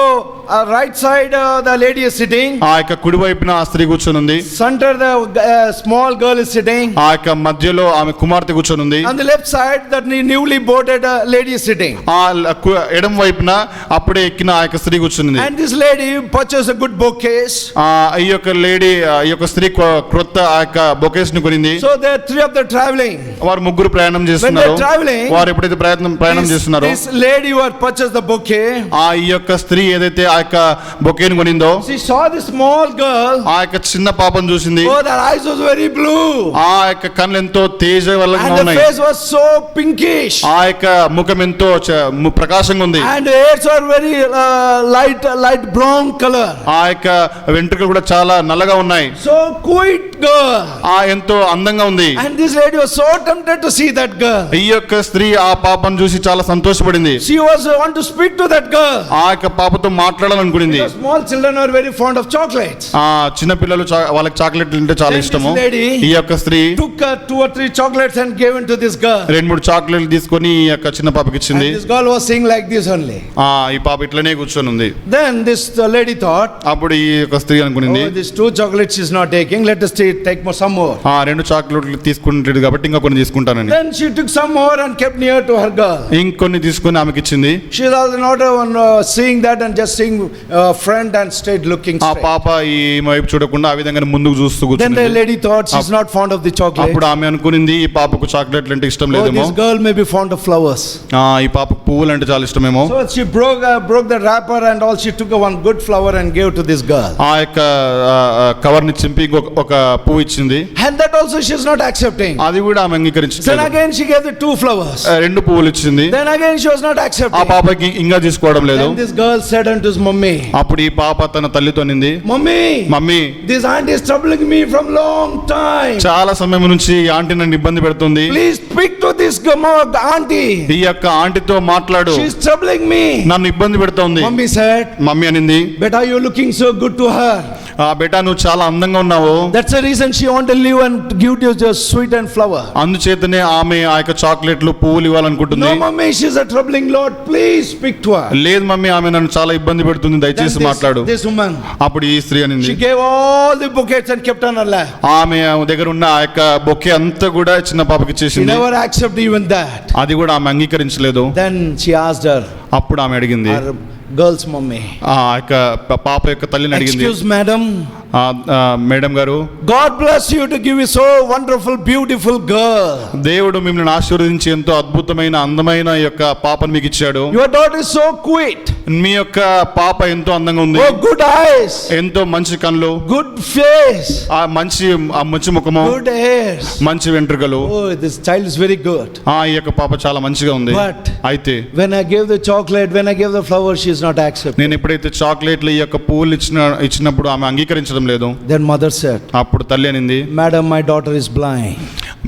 right side the lady is sitting. ఆ యొక్క కుడి వైపున ఆ స్త్రీ కూర్చొని ఉంది. Center the small girl is sitting. ఆ యొక్క మధ్యలో ఆమె కుమార్తె కూర్చొని ఉంది. On the left side that newly boarded lady is sitting. ఆ ఎడమ వైపున అప్పుడే ఎక్కిన ఆ యొక్క స్త్రీ కూర్చొని ఉంది. And this lady purchased a good bouquet. ఈ యొక్క లేడీ ఈ యొక్క స్త్రీ క్రొత్త ఆ యొక్క బొకేస్ ని కొనింది. So there are three of them traveling. వారు ముగ్గురు ప్రయాణం When చేస్తున్నారు. they are traveling, వారు ఎప్పుడైతే ప్రయాణం చేస్తున్నారో this lady who had purchased the bouquet, ఈ యొక్క స్త్రీ ఏదైతే ఆ యొక్క బొకేని కొనిందో she saw the small girl. ఆ యొక్క చిన్న పాపను చూసింది. Oh, their eyes was very blue. ఆ యొక్క కళ్ళు ఎంతో తేజవంతంగా And the ఉన్నాయి. face was so pinkish. ఆ యొక్క ముఖం ఎంతో ప్రకాశంగా ఉంది. And the hairs were very light brown color. ఆ యొక్క వెంట్రుకలు కూడా చాలా నల్లగా ఉన్నాయి. So quiet girl. ఎంతో అందంగా ఉంది. And this lady was so tempted to see that girl. ఈ యొక్క స్త్రీ ఆ పాపను చూసి చాలా సంతోషపడింది. She was want to speak to that girl. ఆ యొక్క పాపతో మాట్లాడాలనుకుంది. Because small children are very fond of chocolates. చిన్న పిల్లలు వాళ్ళకి చాక్లెట్లు అంటే చాలా ఇష్టము. This lady ఈ యొక్క స్త్రీ took 2 or 3 chocolates and gave it to this girl. 2-3 చాక్లెట్లు తీసుకొని ఈ యొక్క చిన్న పాపకి ఇచ్చింది. And this girl was saying like this only. ఈ పాప ఇట్లనే కూర్చొని ఉంది. Then this lady thought, అప్పుడు ఈ యొక్క స్త్రీ అనుకునింది, oh, these 2 chocolates she's not taking, let us take some more. 2 చాక్లెట్లు తీసుకుంటాడు కాబట్టి ఇంకా కొన్ని తీసుకుంటానని. Then she took some more and kept near to her girl. ఇంకొన్ని తీసుకొని ఆమెకి ఇచ్చింది. She was also not seeing that and just seeing front and straight looking ఆ straight. పాప ఈ వైపు చూడకుండా ఆ విధంగా ముందుకు చూస్తూ Then కూర్చుంది. the lady thought she's not fond of the chocolate. అప్పుడు ఆమె అనుకునింది ఈ పాపకు చాక్లెట్లు అంటే ఇష్టం Oh, లేదేమో. this girl may be fond of flowers. ఈ పాపకు పువ్వులు అంటే చాలా ఇష్టమేమో. So she broke the wrapper and all. She took one good flower and gave to this girl. ఆ యొక్క కవర్ ని చింపి ఒక పువ్వు ఇచ్చింది. And that also she is not accepting. అది కూడా ఆమె Then అంగీకరించలేదు. again she gave the 2 flowers. 2 పువ్వులు ఇచ్చింది. Then again she was not ఆ accepting. పాపకి ఇంకా తీసుకోవడం లేదు. Then this girl said unto his mummy, అప్పుడు ఈ పాప తన తల్లితో నింది, Mummy, mummy this aunt is troubling me from long time. చాలా సమయం నుంచి ఈ ఆంటీ నన్ను ఇబ్బంది పెడుతుంది. Please speak to this auntie. ఈ యొక్క ఆంటీతో మాట్లాడు, She is troubling me. నన్ను ఇబ్బంది పెడుతోంది. Mummy said, మమ్మీ అనింది, Beta, you looking so good to her. బేటా నువ్వు చాలా అందంగా ఉన్నావు. That's the reason she want to live and give you just sweet and flower. అందుచేతనే ఆమె ఆ యొక్క చాక్లెట్లు పువ్వులు ఇవ్వాలనుకుంటుంది. No, mummy, she's a troubling Lord. Please speak to her. లేదు మమ్మీ, ఆమె నన్ను చాలా ఇబ్బంది పెడుతుంది, Then దయచేసి మాట్లాడు. this woman, అప్పుడు ఈ స్త్రీ అనింది, she gave all the bouquets and kept on her lap. ఆమె దగ్గర ఉన్న ఆ యొక్క బొకే అంతా కూడా చిన్న పాపకి She ఇచ్చేసింది. never accepted even that. అది కూడా ఆమె అంగీకరించలేదు. Then she asked her, అప్పుడు ఆమె అడిగింది, her girl's mummy, ఆ యొక్క పాప యొక్క తల్లిని అడిగింది, excuse madam, మేడం గారు, God bless you to give you so wonderful, beautiful girl. దేవుడు మిమ్మల్ని ఆశీర్వదించి ఎంతో అద్భుతమైన అందమైన ఈ యొక్క పాపను మీకు ఇచ్చాడు. Your daughter is so quick. మీ యొక్క పాప ఎంతో అందంగా ఉంది, Oh, good eyes, ఎంతో మంచి కళ్ళు, good face, మంచి ముఖము, good hairs. మంచి వెంట్రుకలు. Oh, this child is very good. ఈ యొక్క పాప చాలా మంచిగా ఉంది. But అయితే when I gave the chocolate, when I gave the flower, she is not accepting. నేను ఎప్పుడైతే చాక్లెట్లు ఈ యొక్క పువ్వులు ఇచ్చినప్పుడు ఆమె అంగీకరించడం లేదు. Then mother said, అప్పుడు తల్లి అనింది, Madam, my daughter is blind.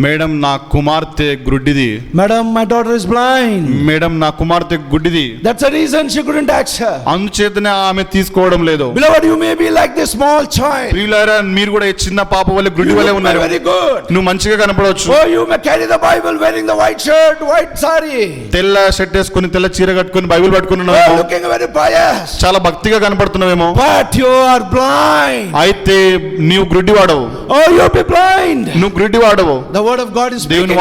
Madam నా కుమార్తె గుడ్డిది. Madam, my daughter is blind. Madam నా కుమార్తె గుడ్డిది. That's the reason she couldn't accept. అందుచేతనే ఆమె తీసుకోవడం లేదు. Beloved, you may be like this small child. ప్రియులారా, మీరు కూడా ఈ చిన్న పాప వల్ల గుడ్డి You వల్లే look ఉన్నారు. very good. నువ్వు మంచిగా కనపడవచ్చు. Oh, you may carry the Bible wearing the white shirt, white sari. తెల్ల షర్ట్ వేసుకుని తెల్ల చీర కట్టుకుని బైబిల్ పట్టుకుని Oh, ఉన్నావేమో. looking very pious. చాలా భక్తిగా కనపడుతున్నావేమో. But you are blind. అయితే నీవు గుడ్డి వాడవు. Oh, you'll be blind. నువ్వు గుడ్డి వాడవు. The word of God is speaking to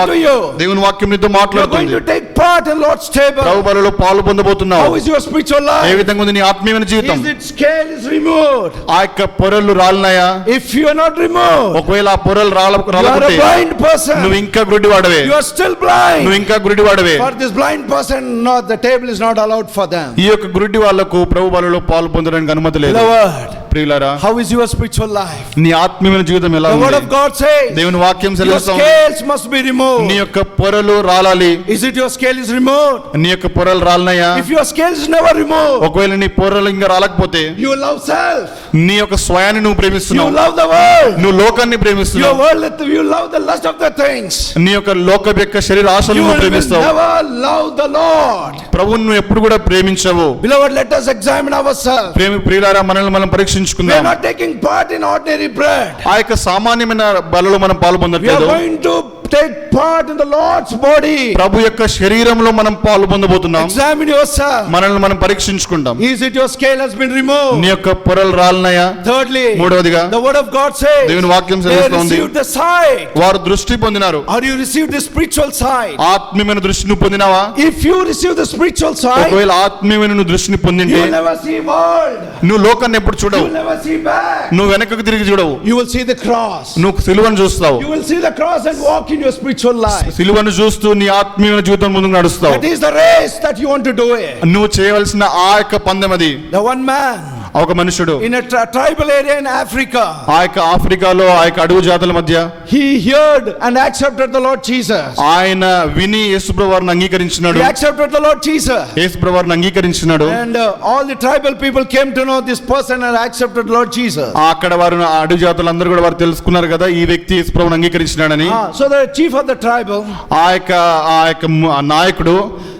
దేవుని you. వాక్యం నీతో You're going మాట్లాడుతుంది. to take part in Lord's table. ప్రభు బలిలో పాలు పొందబోతున్నావు. How is your spiritual A life? విధంగా ఉంది నీ ఆత్మీయమైన జీవితం? Is it scale is removed? ఆ యొక్క పొరలు రాలినాయా? If you are not removed, ఒకవేళ ఆ పొరలు you are రాలకుంటే a blind person. నువ్వు ఇంకా గుడ్డి వాడవే. You are still blind. నువ్వు ఇంకా గుడ్డి వాడవే. For this blind person, no, the table is not allowed for them. ఈ యొక్క గుడ్డి వాళ్లకు ప్రభు బలిలో పాలు పొందడానికి అనుమతి లేదు. Beloved, ప్రియులారా, how is your spiritual life? నీ ఆత్మీయమైన జీవితం ఎలా The word ఉంది? of God says, దేవుని వాక్యం your సెలవిస్తుంది, scales must be నీ removed. యొక్క పొరలు రాలాలి. Is it your scale is removed? నీ యొక్క పొరలు రాలినాయా? If your scale is never removed, ఒకవేళ నీ పొరలు ఇంకా రాలకపోతే you love self. నీ యొక్క స్వయాన్ని నువ్వు You ప్రేమిస్తున్నావు. love the world. నువ్వు లోకాన్ని Your ప్రేమిస్తున్నావు. world, you love the lust of the things. నీ యొక్క లోక యొక్క శరీర ఆశలను You నువ్వు will ప్రేమిస్తావు. never love the Lord. ప్రభువును నువ్వు ఎప్పుడు కూడా ప్రేమించవు. Beloved, let us examine ourselves. ప్రియులారా, మనల్ని మనం We are పరీక్షించుకుందాం. not taking part in ordinary bread. ఆ యొక్క సామాన్యమైన బలలో మనం We are పాల్పొందట్లేదు. going to take part in the Lord's body. ప్రభు యొక్క శరీరంలో మనం పాలు పొందబోతున్నాం. Examine yourself. మనల్ని మనం పరీక్షించుకుంటాం. Is it your scale has been removed? నీ యొక్క పొరలు రాలినాయా? Thirdly, మూడవదిగా the word of God says, దేవుని వాక్యం they సెలవిస్తోంది, received the sight. వారు దృష్టి పొందినారు. Or you received the spiritual sight. ఆత్మీయమైన దృష్టిని పొందినావా? If you receive the spiritual sight, ఒకవేళ ఆత్మీయమైన నువ్వు దృష్టిని you పొందింటే will never see world. నువ్వు లోకాన్ని ఎప్పుడు You చూడవు. will never see back. నువ్వు వెనకకు తిరిగి చూడవు. You will see the cross. నువ్వు సిలువను చూస్తావు. You will see the cross and walk in your spiritual life. సిలువను చూస్తూ నీ ఆత్మీయమైన జీవితం ముందుకు నడుస్తావు. That is the race that you want to do it. నువ్వు చేయవలసిన ఆ యొక్క పందెం అది. The one man ఒక మనుషుడు in a tribal area in Africa, ఆ యొక్క ఆఫ్రికాలో ఆ యొక్క అడవి జాతుల మధ్య he heard and accepted the Lord Jesus. ఆయన విని యేసుప్రభు వారిని అంగీకరించినాడు. He accepted the Lord Jesus. యేసుప్రభు వారిని అంగీకరించినాడు. And all the tribal people came to know this person and accepted Lord Jesus. అక్కడ వారు ఆ అడవి జాతులందరూ కూడా వారు తెలుసుకున్నారు కదా ఈ వ్యక్తి యేసుప్రభుని అంగీకరించినాడని. So the chief of the tribal, ఆ యొక్క నాయకుడు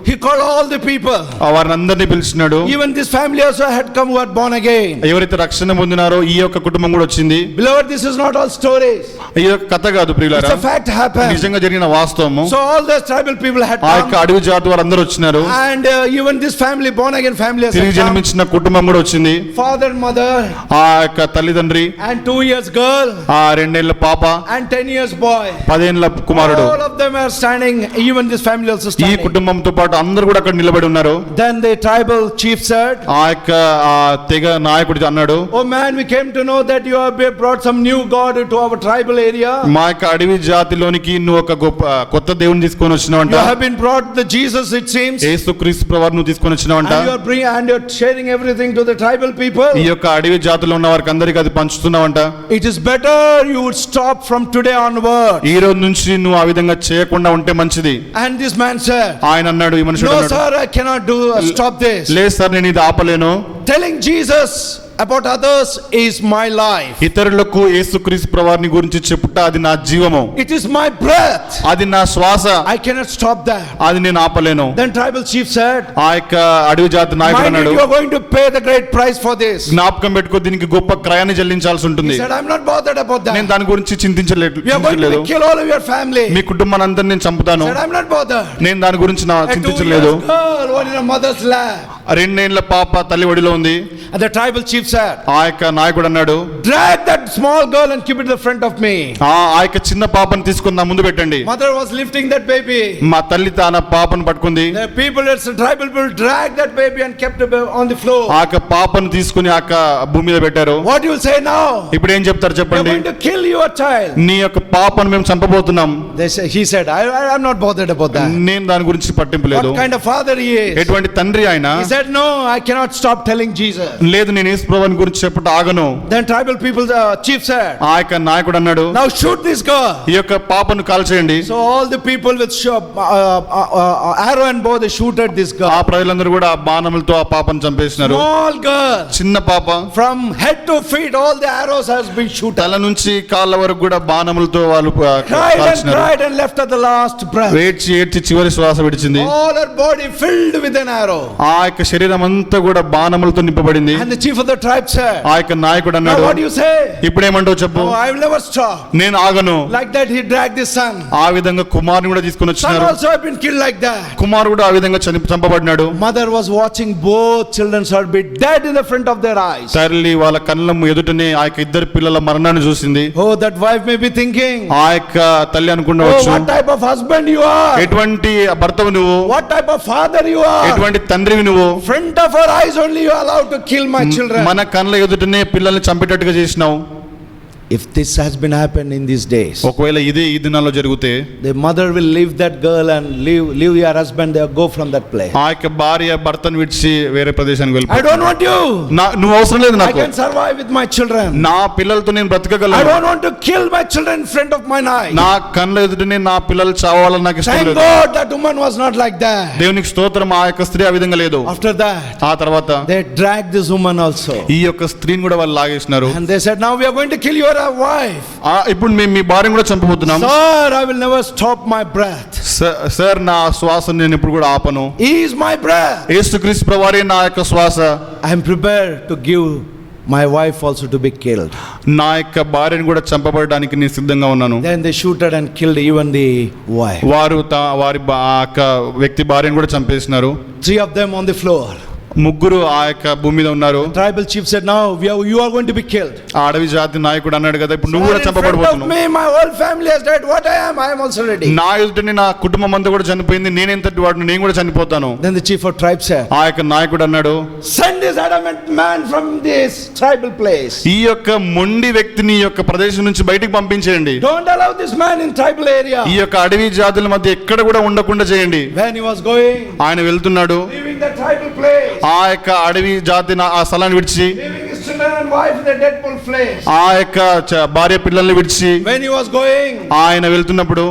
he called all the people. వారిని అందరినీ పిలిచినాడు. Even this family also had come who had born again. ఎవరైతే రక్షణ పొందినారో ఈ యొక్క కుటుంబం కూడా వచ్చింది. Beloved, this is not all stories. ఈ యొక్క కథ కాదు ప్రియులారా, It's a fact happened. నిజంగా జరిగిన వాస్తవము. So all those tribal people had ఆ యొక్క come, అడవి జాతి వారు అందరూ వచ్చినారు. and even this family, born again family, has తిరిగి come. జన్మించిన కుటుంబం కూడా వచ్చింది. Father, mother, ఆ యొక్క తల్లిదండ్రి, and 2 years girl, ఆ 2 ఏళ్ల పాప, and 10 years boy. 10 ఏళ్ల కుమారుడు. All of them are standing. Even this family also ఈ standing. కుటుంబంతో పాటు అందరూ కూడా అక్కడ నిలబడి ఉన్నారు. Then the tribal chief said, ఆ యొక్క తెగ నాయకుడు అన్నాడు, "Oh man, we came to know that you have brought some new god to our tribal area. మా యొక్క అడవి జాతిలోనికి నువ్వు ఒక కొత్త దేవుని తీసుకొని వచ్చినావంట. You have been brought the Jesus, it seems. యేసుక్రీస్తు ప్రభువును నువ్వు తీసుకొని వచ్చినావంట. And you are bringing and you're sharing everything to the tribal people. ఈ యొక్క అడవి జాతిలో ఉన్న వారికి అందరికీ అది పంచుతున్నావంట. It is better you would stop from today onward." ఈ రోజు నుంచి నువ్వు ఆ విధంగా చేయకుండా ఉంటే మంచిది. And this man said, ఆయన అన్నాడు, ఈ మనుషుడు "No అన్నాడు, sir, I cannot stop this. లేదు సార్ నేను ఇది ఆపలేను. Telling Jesus about others is my life. ఇతరులకు యేసుక్రీస్తు ప్రభువుని గురించి చెప్పుట అది నా జీవము, It is my breath. అది నా శ్వాస, I cannot stop that." అది నేను ఆపలేను. Then tribal chief said, ఆ యొక్క అడవి జాతి నాయకుడు "Mind అన్నాడు, you are going to pay the great price for this." జ్ఞాపకం పెట్టుకో దీనికి గొప్ప క్రయాన్ని చెల్లించాల్సి He ఉంటుంది. said, "I'm not bothered about నేను that. దాని గురించి We are going చింతించలేదు. to kill all of your family." మీ కుటుంబాన్ని అందరిని నేను చంపుతాను. He said, "I'm not bothered." నేను దాని గురించి A 2 చింతించలేదు. years girl, one in a mother's lap. 2 ఏళ్ల పాప తల్లి ఒడిలో ఉంది. And the tribal chief said, ఆ యొక్క నాయకుడు అన్నాడు, "Drag that small girl and keep it in the front of me." ఆ యొక్క చిన్న పాపను తీసుకుని నా ముందు పెట్టండి. Mother was lifting that baby. మా తల్లి తన పాపను పట్టుకుంది. The people, the tribal people, dragged that baby and kept it on the floor. ఆ యొక్క పాపను తీసుకుని ఆ యొక్క భూమి మీద పెట్టారు. What you will say now? ఇప్పుడు ఏం చెప్తారు We're చెప్పండి? going to kill your child. నీ యొక్క పాపను మేము చంపబోతున్నాం. He said, I'm not bothered about that. నేను దాని గురించి పట్టింపు లేదు. What kind of father he is? ఎటువంటి తండ్రి ఆయన? He said, "No, I cannot stop telling Jesus." లేదు నేను యేసు ప్రభువుని గురించి చెప్పట ఆగను. Then tribal people, the chief said, ఆ యొక్క నాయకుడు అన్నాడు, "Now shoot this girl." ఈ యొక్క పాపను కాల్చేయండి. So all the people with arrow and bow, they shoot at this ఆ girl. ప్రజలందరూ కూడా ఆ బాణములతో ఆ పాపను చంపేసినారు. Small girl, చిన్న పాప, from head to feet, all the arrows has been shooten. తల నుంచి కాళ్ళ వరకు కూడా బాణములతో వాళ్ళు Cried and కాల్చినారు. cried and left at the last breath. ఏడ్చి ఏడ్చి చివరి శ్వాస విడిచింది. All her body filled with an arrow. ఆ యొక్క శరీరం అంతా కూడా బాణములతో నింపబడింది. And the chief of the tribe said, ఆ యొక్క నాయకుడు "Now అన్నాడు, what do you say?" ఇప్పుడేమంటావు చెప్పు. "Oh, I will never stop." నేను ఆగను. Like that he dragged his son. ఆ విధంగా కుమారుని కూడా తీసుకొని Son వచ్చినారు. also have been killed like that. కుమారుడు ఆ విధంగా చంపబడినాడు. Mother was watching both children shall be dead in the front of their eyes. తల్లి వాళ్ళ కళ్ళ ఎదుటనే ఆ యొక్క ఇద్దరు పిల్లల మరణాన్ని చూసింది. Oh, that wife may be thinking, ఆ యొక్క తల్లి "Oh, అనుకున్నవచ్చు, what type of husband you are? ఎటువంటి భర్తవు నువ్వు, What type of father you are? ఎటువంటి తండ్రివి నువ్వు, Front of her eyes only you are allowed to kill my children." మన కళ్ళ ఎదుటనే పిల్లల్ని చంపేటట్టుగా చేసినావు. If this has been happened in these days, ఒకవేళ ఇదే ఈ దినాల్లో జరిగితే the mother will leave that girl and leave your husband there, go from that place. ఆ యొక్క భార్య భర్తను విడిచి వేరే ప్రదేశానికి "I వెళ్ళిపో. don't want you. నువ్వు అవసరం లేదు I నాకు. can survive with my children. నా పిల్లలతో నేను I బ్రతకగలను. don't want to kill my children in front of my eyes." నా కళ్ళ ఎదుటనే నా పిల్లలు చావాలని నాకు ఇష్టం Thank లేదు. God that woman was not like that. దేవునికి స్తోత్రం, ఆ యొక్క స్త్రీ ఆ విధంగా లేదు. After that, ఆ తర్వాత they dragged this woman also. ఈ యొక్క స్త్రీని కూడా వాళ్ళు లాగేసినారు. And they said, "Now we are going to kill your wife." ఇప్పుడు మేము మీ భార్యను కూడా చంపబోతున్నాం. "Sir, I will never stop my breath. Sir నా శ్వాసను నేను ఇప్పుడు కూడా ఆపను. He is my breath. యేసుక్రీస్తు ప్రభువారే నా యొక్క శ్వాస. I am prepared to give my wife also to be killed. నా యొక్క భార్యను కూడా చంపబడడానికి నేను సిద్ధంగా ఉన్నాను. Then they shooted and killed even the wife. వారు ఆ యొక్క వ్యక్తి భార్యను కూడా చంపేసినారు. 3 of them on the floor. ముగ్గురు ఆ యొక్క భూమి మీద ఉన్నారు. Tribal chief said, now you are going to be killed. ఆ అడవి జాతి నాయకుడు అన్నాడు కదా, ఇప్పుడు నువ్వు కూడా చంపబడబోతున్నావు. Me, my whole family has died. What I am also ready. నా ఎదుటని నా కుటుంబం అంతా కూడా చనిపోయింది, నేనెంతటి వాడిని, నేను కూడా చనిపోతాను. Then the chief of tribe said, ఆ యొక్క నాయకుడు అన్నాడు, send this adamant man from this tribal place. ఈ యొక్క మొండి వ్యక్తిని ఈ యొక్క ప్రదేశం నుంచి బయటికి పంపించేయండి. Don't allow this man in tribal area. ఈ యొక్క అడవి జాతుల మధ్య ఎక్కడ కూడా ఉండకుండా చేయండి. When he was going, ఆయన వెళ్తున్నాడు, leaving the tribal place, ఆ యొక్క అడవి జాతి ఆ స్థలాన్ని విడిచి, leaving his children and wife in the dead bull place. ఆ యొక్క భార్య పిల్లల్ని విడిచి When he was going, ఆయన వెళ్తున్నప్పుడు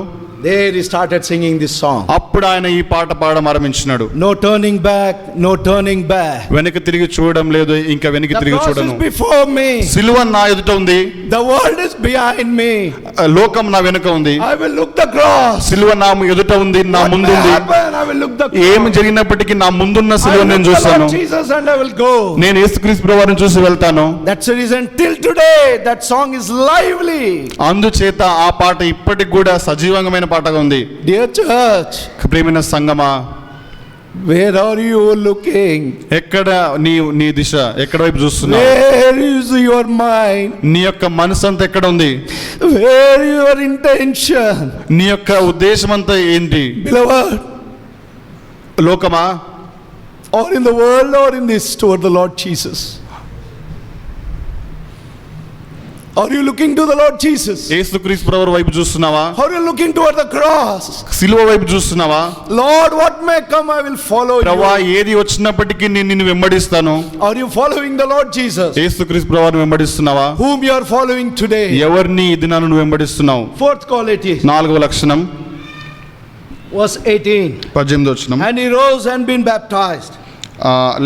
there he started singing this song. అప్పుడు ఆయన ఈ పాట పాడడం ఆరంభించినాడు. No turning back, no turning back. వెనక్కి తిరిగి చూడడం లేదు, ఇంకా వెనక్కి The తిరిగి cross చూడను. is before me. సిలువ నా ఎదుట ఉంది, The world is behind me. లోకం నా వెనుక ఉంది. I will look the cross. సిలువ నా ఎదుట ఉంది, నా What ముందు may ఉంది. happen, I will look the cross. ఏమి జరిగినప్పటికీ నా ముందున్న I సిలువ will నేను look the చూస్తాను. Lord Jesus and I will go. నేను యేసుక్రీస్తు ప్రభువుని చూసి వెళ్తాను. That's the reason till today that song is lively. అందుచేత ఆ పాట ఇప్పటికి కూడా సజీవంగమైన పాటగా ఉంది. Dear church, ప్రియమైన సంగమా, where are you looking? ఎక్కడ నీ దిశ ఎక్కడ వైపు చూస్తున్నావు? Where is your mind? నీ యొక్క మనసు అంతా ఎక్కడ ఉంది? Where your intention? నీ యొక్క ఉద్దేశం అంతా ఏంటి? Beloved, లోకమా, or in the world or in this toward the Lord Jesus? Are you looking to the Lord Jesus? యేసుక్రీస్తు ప్రభువు వైపు చూస్తున్నావా? Are you looking toward the cross? సిలువ వైపు చూస్తున్నావా? Lord, what may come, I will follow ప్రభువా, you. ఏది వచ్చినప్పటికీ నేను నిన్ను వెంబడిస్తాను. Are you following the Lord Jesus? యేసుక్రీస్తు ప్రభువుని వెంబడిస్తున్నావా? Whom you are following today? ఎవరిని ఈ దినాన నువ్వు వెంబడిస్తున్నావు? Fourth quality, 4వ లక్షణం, verse 18. 18వ వచనం. And he rose and been baptized.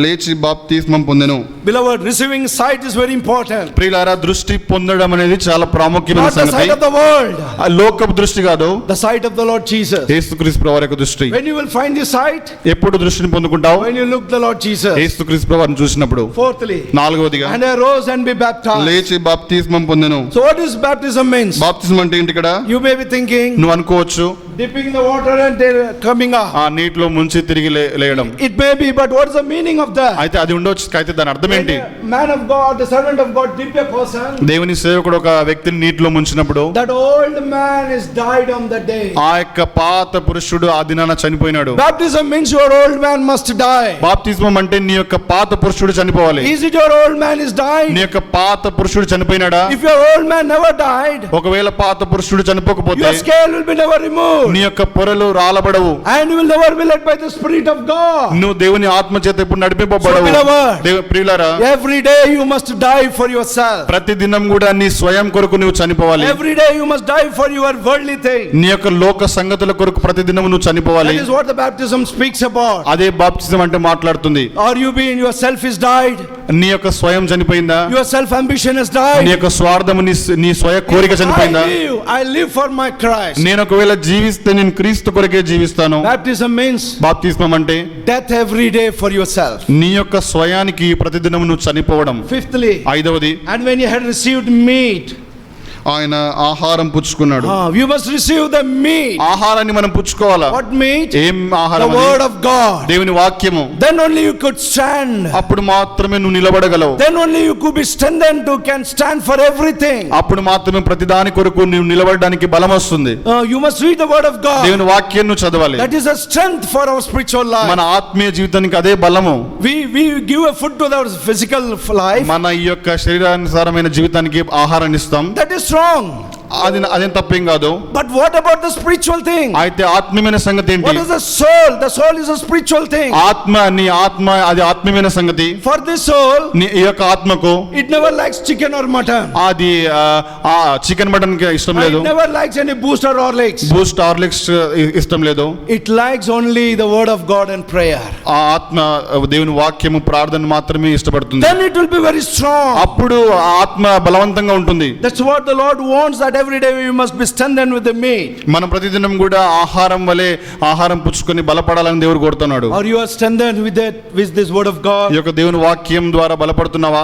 లేచి బాప్తిస్మం పొందెను. Beloved, receiving sight is very important. ప్రియులారా, దృష్టి పొందడం అనేది చాలా ప్రాముఖ్యమైన Not the సంగతి. sight of the world, ఆ లోకపు దృష్టి కాదు, the sight of the Lord Jesus. యేసుక్రీస్తు ప్రభువు యొక్క దృష్టి. When you will find the sight? ఎప్పుడు దృష్టిని పొందుకుంటావు? When you look the Lord Jesus. యేసుక్రీస్తు ప్రభువుని చూసినప్పుడు. Fourthly, 4వదిగా, and I rose and be baptized. లేచి బాప్తిస్మం పొందెను. So what is baptism means? బాప్తిస్మం అంటే ఏంటి? ఇక్కడ You may be thinking, నువ్వు అనుకోవచ్చు, dipping in the water and coming up. ఆ నీటిలో ముంచి తిరిగి లేయడం. It may be, but what is the meaning of that? అయితే అది ఉండొచ్చు, అయితే దాని అర్థం When ఏంటి? a man of God, the servant of God, dip a person, దేవుని సేవకుడు ఒక వ్యక్తిని నీటిలో ముంచినప్పుడు that old man is died on that day. ఆ యొక్క పాత పురుషుడు ఆ దినాన చనిపోయినాడు. Baptism means your old man must die. బాప్తిస్మం అంటే నీ యొక్క పాత పురుషుడు చనిపోవాలి. Is it your old man is died? నీ యొక్క పాత పురుషుడు చనిపోయినాడా? If your old man never died, ఒకవేళ పాత పురుషుడు చనిపోకపోతే your scale will be never removed, నీ యొక్క పొరలు రాలబడవు, and you will never be led by the Spirit of God. నువ్వు దేవుని ఆత్మ చేత ఇప్పుడు So, నడిపింపబడవు. beloved, ప్రియులారా, every day you must die for yourself. ప్రతి దినం కూడా నీ స్వయం కొరకు నువ్వు చనిపోవాలి. Every day you must die for your worldly thing. నీ యొక్క లోక సంగతుల కొరకు ప్రతి దినం నువ్వు చనిపోవాలి. That is what the baptism speaks about. అదే బాప్తిజం అంటే మాట్లాడుతుంది. Are you being, your self is died? నీ యొక్క స్వయం చనిపోయిందా? Your self ambition has నీ died? యొక్క స్వార్థము, నీ స్వయ కోరిక చనిపోయిందా? I live for my Christ. నేను ఒకవేళ జీవిస్తే నేను క్రీస్తు కొరకే జీవిస్తాను. Baptism means బాప్తిస్మం అంటే death every day for yourself. నీ యొక్క స్వయానికి ప్రతిదినం నువ్వు చనిపోవడం. Fifthly, 5వది, and when you had received meat, ఆయన ఆహారం పుచ్చుకున్నాడు. you must receive the meat. ఆహారాన్ని మనం పుచ్చుకోవాలా? What meat? ఏం The ఆహారం? word of God. దేవుని వాక్యము. Then only you could stand. అప్పుడు మాత్రమే నువ్వు నిలబడగలవు. Then only you could be strengthened to can stand for everything. అప్పుడు మాత్రమే ప్రతిదాని కొరకు నువ్వు నిలబడడానికి బలం వస్తుంది. You must read the word of God. దేవుని వాక్యం నువ్వు చదవాలి. That is a strength for our spiritual life. మన ఆత్మీయ జీవితానికి అదే బలము. We give a food to our physical life. మన ఈ యొక్క శరీరానుసారమైన జీవితానికి ఆహారాన్ని ఇస్తాం. That is wrong. అదేం తప్పేం కాదు. But what about the spiritual thing? అయితే ఆత్మీయమైన సంగతి ఏంటి? What is the soul? The soul is a spiritual thing. నీ ఆత్మ అది ఆత్మీయమైన సంగతి. For this soul, నీ ఈ యొక్క ఆత్మకు it never likes chicken or mutton. అది చికెన్ మటన్ ఇష్టం లేదు. It never likes any boost or Horlicks. Boost Horlicks ఇష్టం లేదు. It likes only the word of God and prayer. ఆ ఆత్మ దేవుని వాక్యము ప్రార్థన మాత్రమే ఇష్టపడుతుంది. Then it will be very strong. అప్పుడు ఆ ఆత్మ బలవంతంగా ఉంటుంది. That's what the Lord wants, that every day we must be strengthened with the meat. మనం ప్రతిదినం కూడా ఆహారం వలె ఆహారం పుచ్చుకొని బలపడాలని దేవుడు కోరుతున్నాడు. Or you are strengthened with this word of God? ఈ యొక్క దేవుని వాక్యం ద్వారా బలపడుతున్నావా?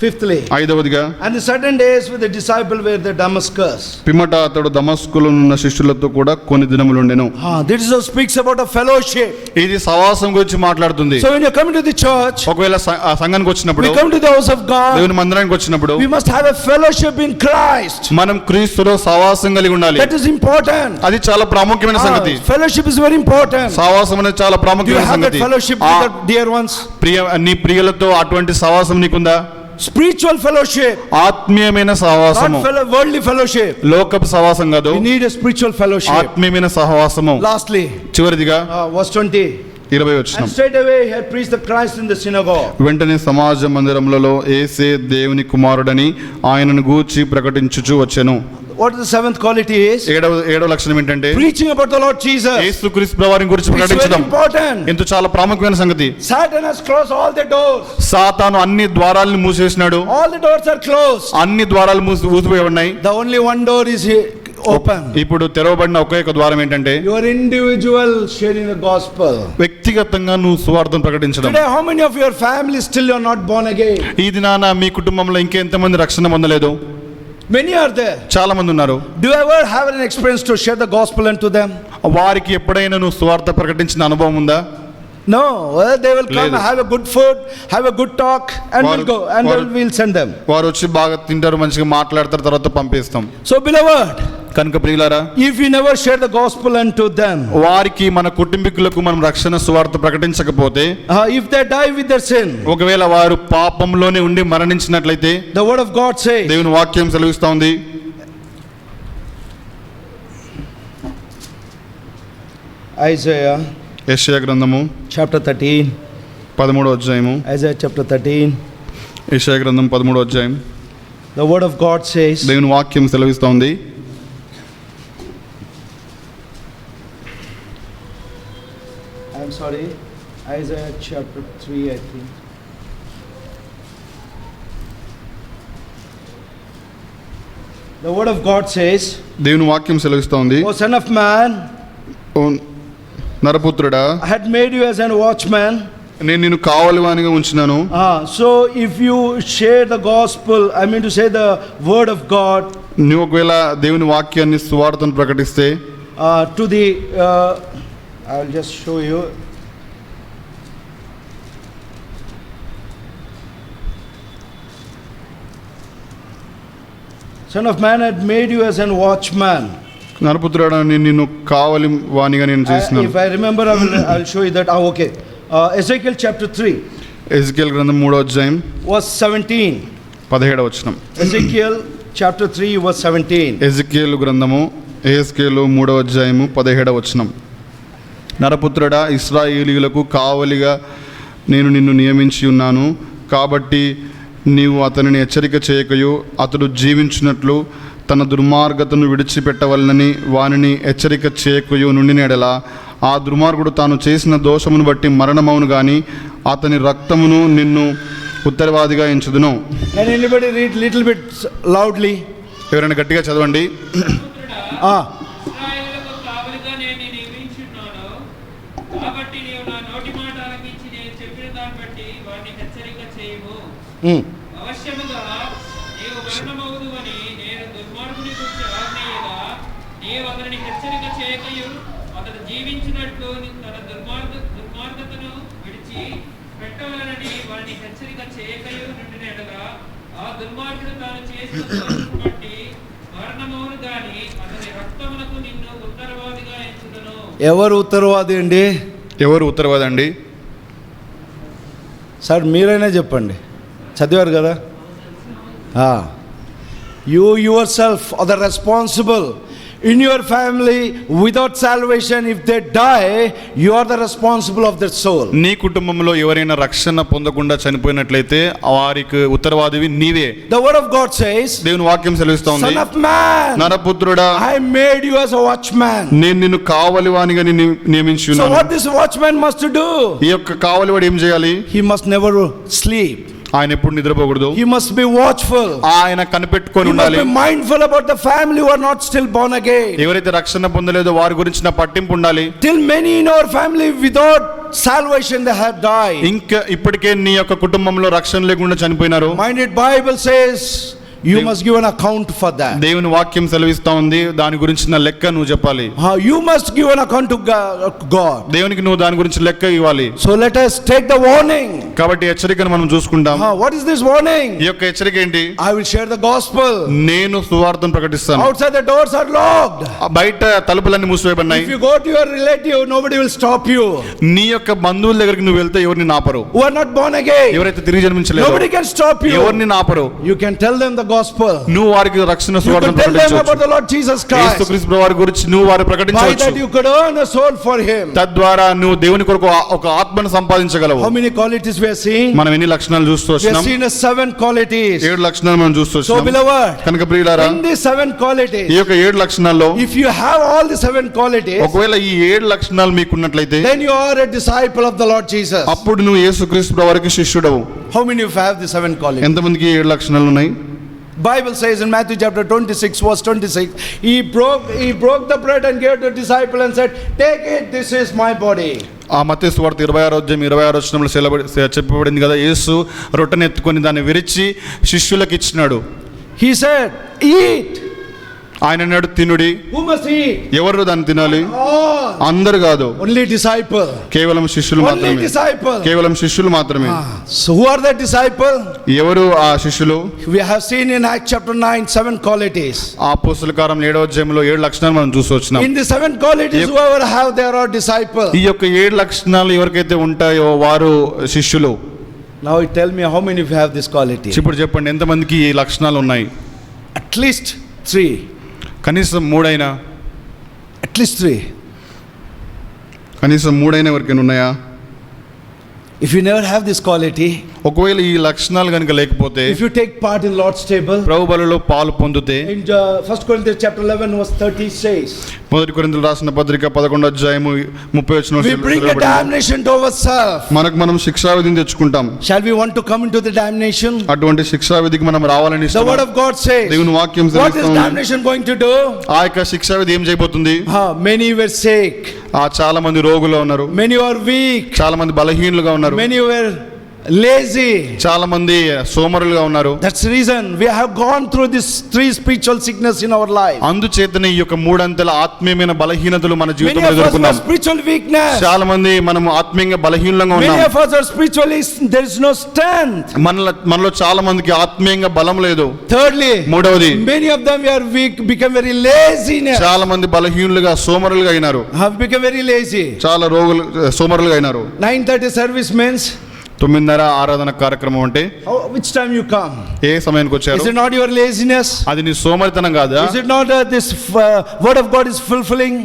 Fifthly, ఐదవదిగా, and the certain days with the disciple were the Damascus. పిమ్మట అతడు దమస్కులో ఉన్న శిష్యులతో కూడా కొన్ని దినములుండెను. This also speaks about a fellowship. ఇది సహవాసం గురించి మాట్లాడుతుంది. So when you come to the church, ఒకవేళ ఆ సంఘానికి వచ్చినప్పుడు, we come to the house of God, దేవుని మందిరానికి వచ్చినప్పుడు we must have a fellowship in Christ. మనం క్రీస్తులో సహవాసం కలిగి ఉండాలి. That is important. అది చాలా ప్రాముఖ్యమైన సంగతి. Fellowship is very important. సహవాసం అనేది చాలా Do you ప్రాముఖ్యమైన have that సంగతి. fellowship with the dear ones? నీ ప్రియులతో అటువంటి సహవాసం నీకుందా? Spiritual fellowship, ఆత్మీయమైన సహవాసము, not worldly fellowship. లోకపు సహవాసం కాదు, We need a spiritual fellowship. ఆత్మీయమైన సహవాసము. Lastly, చివరిదిగా verse 20. 20 And వచనం. straightway he had preached the Christ in the synagogue. వెంటనే సమాజ మందిరములలో యేసే దేవుని కుమారుడని ఆయనను గూర్చి ప్రకటించుచు వచ్చెను. What is the seventh quality is? ఏడవ లక్షణం ఏంటంటే Preaching about the Lord Jesus. యేసుక్రీస్తు ప్రభువారిని గురించి It's very ప్రకటించడం. important. ఎంతో చాలా ప్రాముఖ్యమైన సంగతి. Satan has closed all the doors. సాతాను అన్ని ద్వారాలను మూసేసినాడు. All the doors are closed. అన్ని ద్వారాలు మూసిపోయి ఉన్నాయి. The only one door is open. ఇప్పుడు తెరవబడిన ఒకే ఒక ద్వారం ఏంటంటే Your individual sharing the gospel. వ్యక్తిగతంగా నువ్వు సువార్తను ప్రకటించడం. Today, how many of your family still you are not born again? ఈ దినాన మీ కుటుంబంలో ఇంకెంతమంది రక్షణ పొందలేదు? Many are there. చాలా మంది ఉన్నారు. Do you ever have an experience to share the gospel unto them? వారికి ఎప్పుడైనా నువ్వు సువార్త ప్రకటించిన అనుభవం ఉందా? No. They will come, లేదు. have a good food, have a good talk, and we'll go, and we'll send them. వారు వచ్చి బాగా తింటారు, మంచిగా మాట్లాడతారు, తర్వాత పంపిస్తాం. So, beloved, కనుక ప్రియులారా, if we never share the gospel unto them, వారికి మన కుటుంబీకులకు మనం రక్షణ సువార్త ప్రకటించకపోతే, if they die with their sin, ఒకవేళ వారు పాపంలోనే ఉండి మరణించినట్లయితే, the word of God says, దేవుని వాక్యం సెలవిస్తా ఉంది, Isaiah యెషయా గ్రంథము chapter 13, 13వ అధ్యాయము, Isaiah chapter 13, యెషయా గ్రంథం 13వ అధ్యాయం, the word of God says, దేవుని వాక్యం సెలవిస్తా ఉంది. I'm sorry, Isaiah chapter 3, I think. The word of God says, దేవుని వాక్యం సెలవిస్తా ఉంది, O son of man, ఓ నరపుత్రుడా, I had made you as a watchman. నేను నిన్ను కావలివానిగా ఉంచినాను. So if you share the gospel, I mean to say the word of God, నువ్వు ఒకవేళ దేవుని వాక్యాన్ని సువార్తను ప్రకటిస్తే, to the, I will just show you. Son of man, I had made you as a watchman. నరపుత్రుడా, నేను నిన్ను కావలి వానిగా నేను చేసినాను. If I remember, I will show you that. Okay. Ezekiel chapter 3, Ezekiel గ్రంథం 3వ అధ్యాయం verse 17. 17వ వచనం. Ezekiel chapter 3, verse 17. ఎజెకియలు గ్రంథము ఎహెజ్కేలు 3వ అధ్యాయము 17వ వచనం. నరపుత్రుడా, ఇశ్రాయేలీయులకు కావలిగా నేను నిన్ను నియమించి ఉన్నాను, కాబట్టి నీవు అతనిని హెచ్చరిక చేయకయు అతడు జీవించినట్లు తన దుర్మార్గతను విడిచిపెట్టవలనని వానిని హెచ్చరిక చేయకయు నుండినెడల ఆ దుర్మార్గుడు తాను చేసిన దోషమును బట్టి మరణమవును గాని అతని రక్తమును నిన్ను ఉత్తరవాదిగా ఎంచుదును. Can anybody read little bit loudly? ఎవరైనా గట్టిగా చదవండి. ఇశ్రాయేలుకు కావలిగా నేను నియమించున్నాను, కాబట్టి నీవు నా నోటి మాట ఆలకించి నేను చెప్పిన దాన్ని బట్టి వారిని హెచ్చరిక చేయము. అవశ్యముగా నీవు మరణమవుదువని నేను దుర్మార్గుని గురించి ఆజ్ఞేయగా నీవు అతనిని హెచ్చరిక చేయకయు అతడు జీవించినట్లు తన దుర్మార్గతను విడిచి పెట్టవలనని వారిని హెచ్చరిక చేయకయు నుండినెడల ఆ దుర్మార్గుడు తాను చేసిన దోషమును బట్టి మరణమవును గాని అతని రక్తమునకు నిన్ను ఉత్తరవాదిగా ఎంచుదును. ఎవరు ఉత్తరవాది అండి? ఎవరు ఉత్తరవాది అండి? సార్ మీరైనా చెప్పండి, చదివారు కదా. You yourself are the responsible. In your family, without salvation, if they die, you are the responsible of their soul. నీ కుటుంబంలో ఎవరైనా రక్షణ పొందకుండా చనిపోయినట్లయితే వారికి ఉత్తరవాదివి నీవే. The word of God says, దేవుని వాక్యం సెలవిస్తోంది, Son of man, నరపుత్రుడా, I made you as a watchman. నేను నిన్ను కావలివానిగా నియమించి So ఉన్నాను. what this watchman must do? ఈ యొక్క కావలివాడు ఏం చేయాలి? He must never sleep. ఆయన ఎప్పుడు నిద్రపోకూడదు. He must be watchful. ఆయన కనిపెట్టుకొని He must ఉండాలి. be mindful about the family who are not still born again. ఎవరైతే రక్షణ పొందలేదో వారి గురించి నా పట్టింపు ఉండాలి. Till many in our family without salvation, they have died. ఇంకా ఇప్పటికే నీ యొక్క కుటుంబంలో రక్షణ లేకుండా చనిపోయినారు. Mind it, Bible says you must give an account for that. దేవుని వాక్యం సెలవిస్తా ఉంది, దాని గురించిన లెక్క నువ్వు చెప్పాలి. You must give an account to God. దేవునికి నువ్వు దాని గురించి లెక్క ఇవ్వాలి. So let us take the warning. కాబట్టి హెచ్చరికను మనం చూసుకుంటాం. What is this warning? ఈ యొక్క హెచ్చరిక ఏంటి? I will share the gospel. నేను సువార్తను ప్రకటిస్తాను. Outside the doors are locked. బయట తలుపులన్నీ మూసివేయబడినాయి. If you go to your relative, nobody will stop you. నీ యొక్క బంధువుల దగ్గరికి నువ్వు వెళ్తే ఎవరిని నాపరు. Who are not born again, ఎవరైతే తిరిగి జన్మించలేదో nobody can stop you. ఎవరిని నాపరు. You can tell them the gospel. నువ్వు వారికి రక్షణ You సువార్తను can tell them about ప్రకటించవచ్చు. the Lord Jesus Christ. యేసుక్రీస్తు వారి గురించి నువ్వు వారికి By ప్రకటించవచ్చు. that you could earn a soul for him. తద్వారా నువ్వు దేవుని కొరకు ఒక ఆత్మను సంపాదించగలవు. How many qualities we are seeing? మనం ఎన్ని లక్షణాలు చూస్తూ We have వచ్చినాం? seen 7 qualities. 7 లక్షణాలు మనం చూస్తూ So వచ్చినాం. beloved, కనుక ప్రియులారా, in these 7 qualities, ఈ యొక్క 7 లక్షణాల్లో if you have all the 7 qualities, ఒకవేళ ఈ 7 లక్షణాలు మీకున్నట్లయితే then you are a disciple of the Lord Jesus. అప్పుడు నువ్వు యేసుక్రీస్తు వారికి శిష్యుడవు. How many of you have the 7 qualities? ఎంతమందికి 7 లక్షణాలు ఉన్నాయి? Bible says in Matthew chapter 26 verse 26, he broke the bread and gave to the disciple and said, take it, this is my body. ఆ మత్తయి సువార్త 26 వచనంలో చెప్పబడింది కదా, యేసు రొట్టెను ఎత్తుకొని దాన్ని విరిచి శిష్యులకు ఇచ్చినాడు. He said, eat. ఆయన అన్నాడు, తినుడి. Who must eat? ఎవరు దాన్ని తినాలి? All. అందరు కాదు, Only disciple. కేవలం శిష్యులు Only మాత్రమే. disciple. కేవలం శిష్యులు మాత్రమే. So who are the disciple? ఎవరు ఆ శిష్యులు? We have seen in Acts chapter 9 7 qualities. ఆ అపోస్తల కార్యం 7వ అధ్యాయంలో 7 లక్షణాలు మనం చూసి వచ్చినాం. In the 7 qualities, whoever have, they are disciple. ఈ యొక్క 7 లక్షణాలు ఎవరికైతే ఉంటాయో వారు శిష్యులు. Now tell me how many of you have this quality? ఇప్పుడు చెప్పండి, ఎంతమందికి ఈ లక్షణాలు ఉన్నాయి? At least 3. కనీసం 3 అయినా. At least 3. కనీసం 3 అయినా ఎవరికైనా ఉన్నాయా? If you never have this quality, ఒకవేళ ఈ లక్షణాలు కనుక లేకపోతే, if you take part in Lord's table, ప్రభు బలిలో పాలు పొందితే, in 1 Corinthians chapter 11 verse 30 says, మొదటి కొరింథీయులకు రాసిన పత్రిక 11వ అధ్యాయము 30 వచనం we bring a damnation to ourselves. మనకు మనం శిక్షావిధిని తెచ్చుకుంటాం. Shall we want to come into the damnation? అటువంటి శిక్షావిధికి మనం రావాలని The word of God says, దేవుని వాక్యం what is సెలవిస్తుంది. damnation going to do? ఆ యొక్క శిక్షావిధి ఏం చేయబోతుంది? Many were sick, చాలా మంది రోగులు ఉన్నారు, many were weak, చాలా మంది బలహీనులుగా ఉన్నారు, many were lazy. చాలా మంది సోమరులుగా ఉన్నారు. That's the reason we have gone through this 3 spiritual sickness in our life. అందుచేతనే ఈ యొక్క 3 అంతెల ఆత్మీయమైన బలహీనతలు మన Many జీవితంలో of us have ఎదుర్కొన్నాం. spiritual weakness. చాలా మంది మనం ఆత్మీయంగా బలహీనంగా Many ఉన్నాం. of us are spiritually, there is no strength. మనలో చాలా మందికి ఆత్మీయంగా బలం లేదు. Thirdly, మూడవది, many of them are weak, become very lazy now. చాలా మంది బలహీనులుగా సోమరులుగా అయినారు. Have become very lazy. చాలా రోగులు సోమరులుగా అయినారు. 9:30 service means 9:30 ఆరాధన కార్యక్రమం అంటే which time you come? ఏ సమయానికి వచ్చారు? Is it not your laziness? అది నీ సోమరితనం కాదా? Is it not this word of God is fulfilling?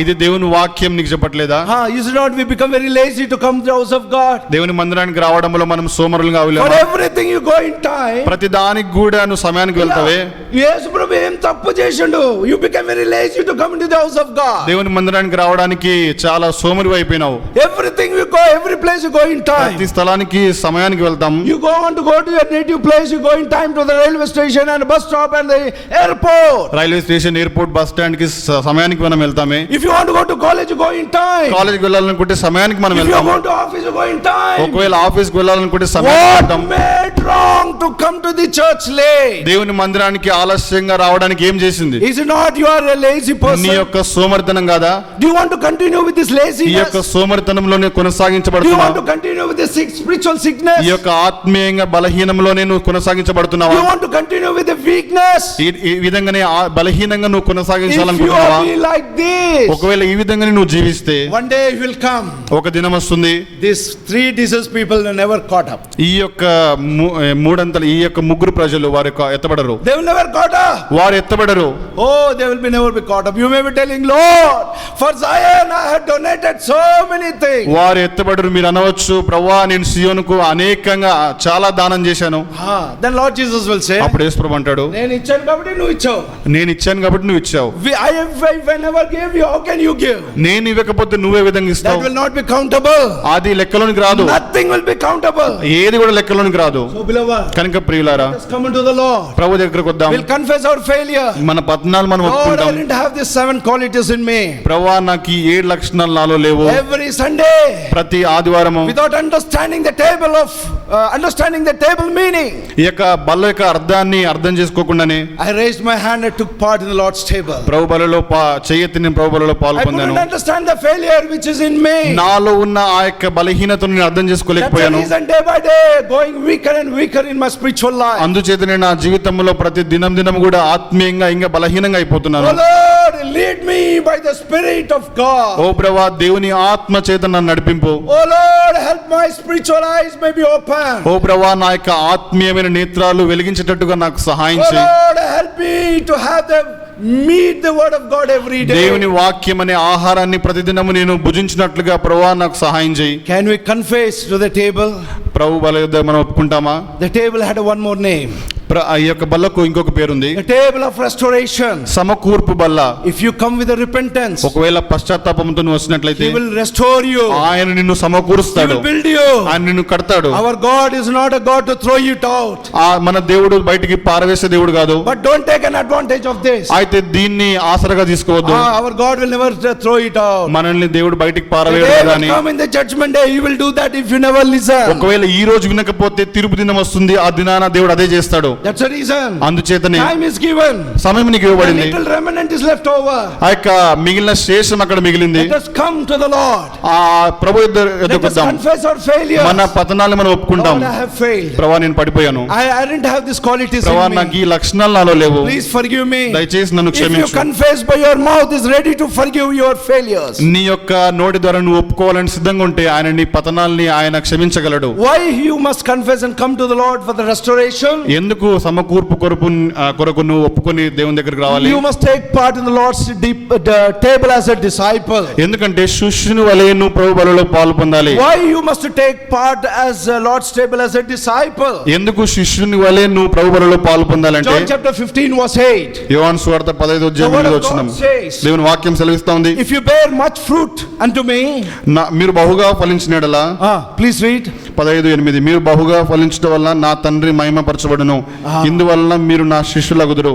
ఇది దేవుని వాక్యం నీకు చెప్పట్లేదా? Is it not we become very lazy to come to the house of God? దేవుని మందిరానికి రావడంలో మనం సోమరులుగా For అవలేమా? everything you go in time. ప్రతి దానికి కూడా నువ్వు సమయానికి వెళ్తావే. యేసు ప్రభు ఏం తప్పు చేసిండు? You become very lazy to come into the house of God. దేవుని మందిరానికి రావడానికి చాలా సోమరి అయిపోయినావు. Everything you go, every place you go in time. ప్రతి స్థలానికి సమయానికి వెళ్తాం. You want to go to your native place, you go in time to the railway station and bus stop and the airport. Railway station, airport, bus stand కి సమయానికి మనం వెళ్తామే. If you want to go to college, you go in time. కాలేజీకి వెళ్ళాలనుకుంటే సమయానికి మనం If you వెళ్తాం. want to office, you go in time. ఒకవేళ ఆఫీస్కి వెళ్ళాలనుకుంటే సమయానికి What వెళ్తాం. made wrong to come to the church late? దేవుని మందిరానికి ఆలస్యంగా రావడానికి ఏం చేసింది? Is it not you are a lazy నీ person? యొక్క సోమరితనం కాదా? Do you want to continue with this ఈ laziness? యొక్క సోమరితనంలోనే Do you want కొనసాగించబడుతున్నావు. to continue with this spiritual sickness? ఈ యొక్క ఆత్మీయంగా బలహీనంలోనే నువ్వు Do కొనసాగించబడుతున్నావా? you want to continue with the weakness? ఈ విధంగానే బలహీనంగా నువ్వు If you కొనసాగించాలనుకుంటున్నావా? be like this, ఒకవేళ ఈ విధంగానే నువ్వు జీవిస్తే one day it will come. ఒక దినం వస్తుంది, These 3 diseased people are never caught up. ఈ యొక్క మూడంతలు ఈ యొక్క ముగ్గురు ప్రజలు వారి యొక్క ఎత్తబడరు. They will never caught up. వారు ఎత్తబడరు. Oh, they will never be caught up. You may be telling, Lord, for Zion I have donated so many things. వారు ఎత్తబడరు. మీరు అనవచ్చు, ప్రభువా నేను నేను సియోనుకు అనేకంగా చాలా దానం చేశాను. Then Lord Jesus will say, అప్పుడు యేసుప్రభు అంటాడు, నేను ఇచ్చాను కాబట్టి నువ్వు ఇచ్చావు. నేను ఇచ్చాను కాబట్టి నువ్వు ఇచ్చావు. If I never gave you, how can you give? నేను ఇవ్వకపోతే నువ్వే విధంగా That ఇస్తావు. will not be countable. అది లెక్కలోనికి రాదు. Nothing will be countable. ఏది కూడా లెక్కలోనికి రాదు. So beloved, కనుక ప్రియులారా, let us come into the Lord. ప్రభు దగ్గరకు వద్దాం. We'll confess our failure. మన పద్నాలు మనం Lord, I ఒప్పుకుంటాం. didn't have these 7 qualities in me. ప్రభువా, నాకు ఈ 7 లక్షణాలు నాలో లేవు. Every Sunday, ప్రతి ఆదివారము without understanding the table meaning, ఈ యొక్క బల్ల యొక్క అర్థాన్ని అర్థం చేసుకోకుండానే I raised my hand and took part in the Lord's table. ప్రభు బలలో చెయ్యెత్తి నేను ప్రభు బలలో I పాల్పొందాను. couldn't understand the failure which is in me. నాలో ఉన్న ఆ యొక్క బలహీనతను నేను అర్థం That's the చేసుకోలేకపోయాను. reason day by day going weaker and weaker in my spiritual life. అందుచేతనే నా జీవితంలో ప్రతి దినం కూడా ఆత్మీయంగా ఇంకా బలహీనంగా అయిపోతున్నాను. Oh Lord, lead me by the Spirit of God. ఓ ప్రభువా, దేవుని ఆత్మ చేత నన్ను నడిపింపు. Oh Lord, help my spiritual eyes may be open. ఓ ప్రభువా, నా యొక్క ఆత్మీయమైన నేత్రాలు వెలిగించేటట్టుగా నాకు సహాయం Oh చేయి. Lord, help me to have them meet the word of God every దేవుని day. వాక్యం అనే ఆహారాన్ని ప్రతిదినము నేను భుజించినట్లుగా ప్రభువా నాకు సహాయం చేయి. Can we confess to the table? ప్రభు బల యొద్ద మనం ఒప్పుకుంటామా? The table had one more name. ఈ యొక్క బల్లకు ఇంకొక పేరుంది, The table of restoration. సమకూర్పు బల్ల. If you come with a repentance, ఒకవేళ పశ్చాత్తాపంతో నువ్వు వచ్చినట్లయితే He will restore you. ఆయన నిన్ను He సమకూరుస్తాడు, will build you. ఆయన నిన్ను కడతాడు. Our God is not a God to throw it out. మన దేవుడు బయటికి పారవేసే దేవుడు కాదు. But don't take an advantage of this. అయితే దీన్ని ఆసరగా తీసుకోవద్దు. Our God will never throw it out. మనల్ని దేవుడు బయటికి The పారవేయడు day will కానీ come in the judgment day, He will do that if you never listen. ఒకవేళ ఈ రోజు వినకపోతే తిరుపు దినం వస్తుంది, ఆ దినాన దేవుడు అదే చేస్తాడు. That's the reason. అందుచేతనే Time is given. సమయం నీకు A ఇవ్వబడింది. little remnant is left over. ఆ యొక్క మిగిలిన శేషం అక్కడ మిగిలింది. Let us come to the Lord. ఆ ప్రభు Let us ఎదుగుదాం. confess our failures. మన పతనాన్ని మనం ఒప్పుకుంటాం. Lord, I have failed. ప్రభా, నేను పడిపోయాను. I didn't have these qualities ప్రభా, in నాకు me. ఈ లక్షణాలు నాలో లేవు. Please forgive me. దయచేసి నన్ను If you క్షమించు. confess by your mouth, is ready to forgive your failures. నీ యొక్క నోటి ద్వారా నువ్వు ఒప్పుకోవాలని సిద్ధంగా ఉంటే ఆయన నీ పతనాల్ని ఆయన క్షమించగలడు. Why you must confess and come to the Lord for the restoration? ఎందుకు సమకూర్పు కొరకు నువ్వు ఒప్పుకొని దేవుని దగ్గరికి రావాలి? You must take part in the Lord's table as a disciple. ఎందుకంటే శిష్యుని వలె నువ్వు ప్రభు బలలో పాలు పొందాలి. Why you must take part as a Lord's table as a disciple? ఎందుకు శిష్యుని వలె నువ్వు ప్రభు బలలో పాలు పొందాలంటే John chapter 15 verse 8. యోహాను సువార్త 15:8 దేవుని వాక్యం సెలవిస్తోంది. If you bear much fruit unto me, మీరు బహుగా ఫలించిన యెడల, please read. 15:8 మీరు బహుగా ఫలించడం వల్ల నా తండ్రి మహిమపరచబడును, ఇందువలన మీరు నా శిష్యులగుదురు.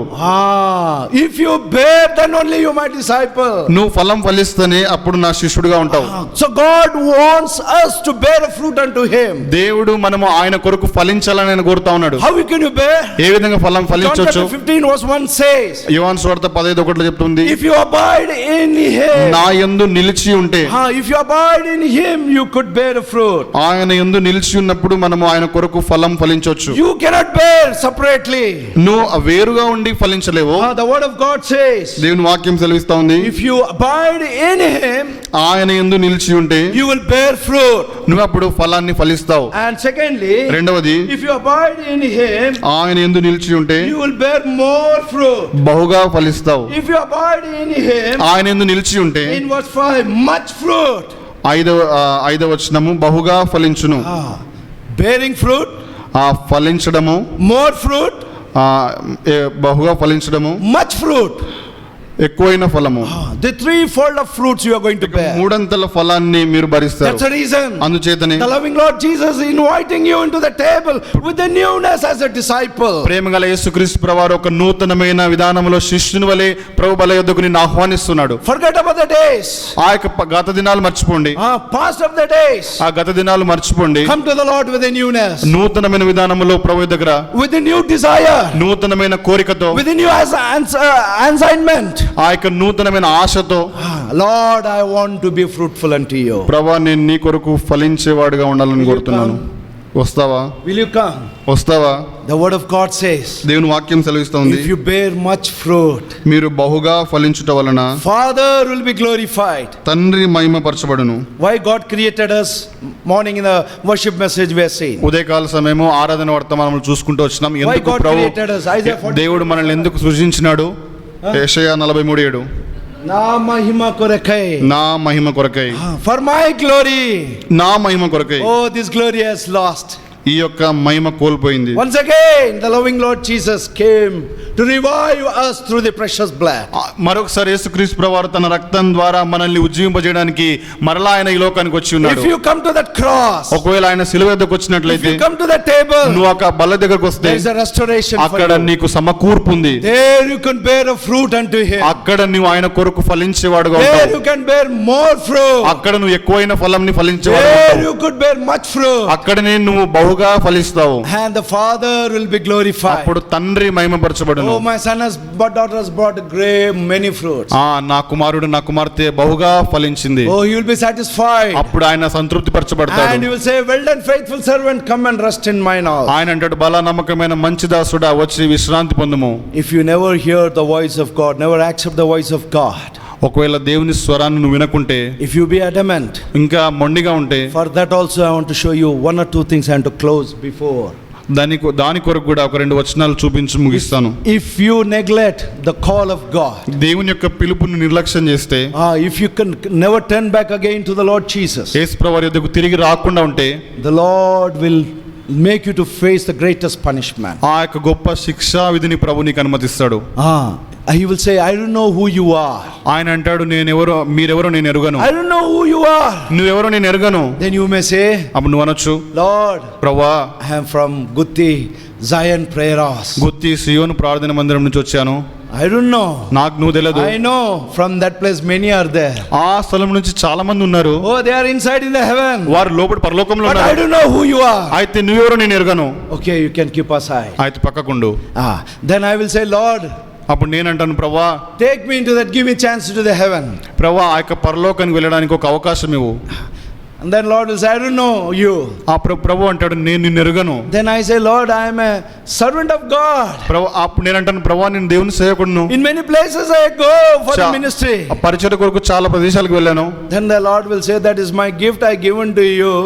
If you bear, then only you my disciple. నువ్వు ఫలం ఫలిస్తేనే అప్పుడు నా శిష్యుడిగా ఉంటావు. So God wants us to bear a fruit unto Him. దేవుడు మనము ఆయన కొరకు ఫలించాలని ఆయన కోరుతా ఉన్నాడు. How can you bear? ఏ విధంగా ఫలం John ఫలించొచ్చు? chapter 15 verse 1 says, యోహాను సువార్త 15:1 చెప్తుంది, if you abide in Him, నా యందు నిలిచి ఉంటే, if you abide in Him, you could bear a fruit. ఆయన యందు నిలిచి ఉన్నప్పుడు మనము ఆయన కొరకు ఫలం ఫలించొచ్చు. You cannot bear separately. నువ్వు వేరుగా ఉండి ఫలించలేవు. The word of God says, దేవుని వాక్యం సెలవిస్తా ఉంది, if you abide in Him, ఆయన యందు నిలిచి ఉంటే you will bear fruit. నువ్వు అప్పుడు ఫలాన్ని ఫలిస్తావు. And secondly, రెండవది, if you abide in Him, ఆయన యందు నిలిచి ఉంటే you will bear more fruit. బహుగా ఫలిస్తావు. If you abide in Him, ఆయన యందు నిలిచి ఉంటే, in verse 5, much fruit. 5వ వచనము, బహుగా ఫలించును. Bearing fruit, ఫలించడము, more fruit, బహుగా ఫలించడము, much fruit. ఎక్కువైన ఫలము. The threefold of fruits you are going to bear. మూడంతల ఫలాన్ని మీరు భరిస్తారు. That's the reason. అందుచేతనే The loving Lord Jesus is inviting you into the table with the newness as a disciple. ప్రేమగల యేసుక్రీస్తు ప్రభువారు ఒక నూతనమైన విధానంలో శిష్యుని వలె ప్రభు బల యొద్దకు నిన్ను ఆహ్వానిస్తున్నాడు. Forget about the days. ఆ యొక్క గత దినాలు మర్చిపోండి. Past of the days. ఆ గత దినాలు మర్చిపోండి. Come to the Lord with a newness. నూతనమైన విధానంలో ప్రభు దగ్గర with a new desire. నూతనమైన కోరికతో, with a new assignment. ఆ యొక్క నూతనమైన ఆశతో, Lord, I want to be fruitful unto you. ప్రభువా, నేను నీ కొరకు ఫలించేవాడిగా ఉండాలని కోరుతున్నాను. వస్తావా? Will you come? వస్తావా? The word of God says, దేవుని వాక్యం సెలవిస్తోంది, if you bear much fruit, మీరు బహుగా ఫలించుట వలన Father will be glorified. తండ్రి మహిమపరచబడును. Why God created us? Morning in the worship message we are saying. ఉదయకాల సమయము ఆరాధన వర్తమానములు చూసుకుంటూ వచ్చినాం. Why ఎందుకు God ప్రభు created us? Isaiah 40. దేవుడు మనల్ని ఎందుకు సృజించినాడు? యెషయా 43:7 నా మహిమ కొరకై. నా మహిమ కొరకై. For my glory. నా మహిమ కొరకై. Oh, this glory has lost. ఈ యొక్క మహిమ కోల్పోయింది. Once again, the loving Lord Jesus came to revive us through the precious blood. మరొకసారి యేసుక్రీస్తు ప్రభువారు తన రక్తం ద్వారా మనల్ని ఉజ్జీవింపజేయడానికి మరలా ఆయన ఈ లోకానికి వచ్చి ఉన్నాడు. If you come to that cross, ఒకవేళ ఆయన శిలువ వద్దకు if వచ్చినట్లయితే, you come to that table, నువ్వు ఒక బల్ల దగ్గరకు వస్తే there is a restoration for అక్కడ you. నీకు సమకూర్పు ఉంది. There you can bear a fruit unto him. అక్కడ నువ్వు ఆయన కొరకు ఫలించేవాడుగా There ఉంటావు. you can bear more fruit. అక్కడ నువ్వు ఎక్కువైన ఫలంని ఫలించేవాడు There ఉంటావు. you could bear much fruit. అక్కడనే నువ్వు బహుగా ఫలిస్తావు. And the Father will be glorified. అప్పుడు తండ్రి మహిమపరచబడును. Oh, my son has, but daughter has brought great many fruits. నా కుమారుడు నా కుమార్తె బహుగా ఫలించింది. Oh, he will be satisfied. అప్పుడు ఆయన సంతృప్తి And పరచబడతాడు. he will say, well done, faithful servant, come and rest in mine house. ఆయన అంటాడు, బల నమ్మకమైన మంచి దాసుడా, వచ్చి విశ్రాంతి పొందుము. If you never hear the voice of God, never accept the voice of God, ఒకవేళ దేవుని స్వరాన్ని నువ్వు వినకుంటే, if you be adamant, ఇంకా మొండిగా ఉంటే, for that also I want to show you one or two things I want to close before. దాని కొరకు కూడా ఒక 2 వచనాలు చూపించి ముగిస్తాను. If you neglect the call of God, దేవుని యొక్క పిలుపుని నిర్లక్ష్యం చేస్తే, if you can never turn back again to the Lord Jesus, యేసు ప్రభువారి యొద్దకు తిరిగి రాకుండా ఉంటే, the Lord will make you to face the greatest punishment. ఆ యొక్క గొప్ప శిక్షా విధిని ప్రభు నీకు అనుమతిస్తాడు. He will say, I don't know who you are. ఆయన అంటాడు, నేనెవరో మీరెవరో నేను ఎరుగను. I don't know who you are. నువ్వెవరో నేను ఎరుగను. Then you may say, అప్పుడు నువ్వు అనొచ్చు, Lord, ప్రభువా, I am from Gutti Zion Prayer House. గుత్తి సియోను ప్రార్థన మందిరం నుంచి వచ్చాను. I don't know. నాకు నువ్వు తెలియదు. I know from that place many are there. ఆ స్థలం నుంచి చాలా మంది ఉన్నారు. Oh, they are inside in the heaven. వారు లోపల పరలోకంలో But I ఉన్నారు. don't know who you are. అయితే నువ్వెవరో నేను ఎరుగను. Okay, you can keep aside. అయితే పక్కకుండు. Then I will say, Lord, అప్పుడు నేను అంటాను, ప్రభువా, take me into that, give me chance to the heaven. ప్రభువా, ఆ యొక్క పరలోకానికి వెళ్ళడానికి ఒక అవకాశం ఇవ్వు. And then Lord will say, I don't know you. ఆ ప్రభు అంటాడు, నేను నిన్ను ఎరుగను. Then I say, Lord, I am a servant of God. అప్పుడు నేను అంటాను, ప్రభువా, నేను దేవుని సేవకుడును. In many places I go for the ministry. ఆ పరిచర్య కొరకు చాలా ప్రదేశాలకు వెళ్ళాను. Then the Lord will say, that is my gift I given to you.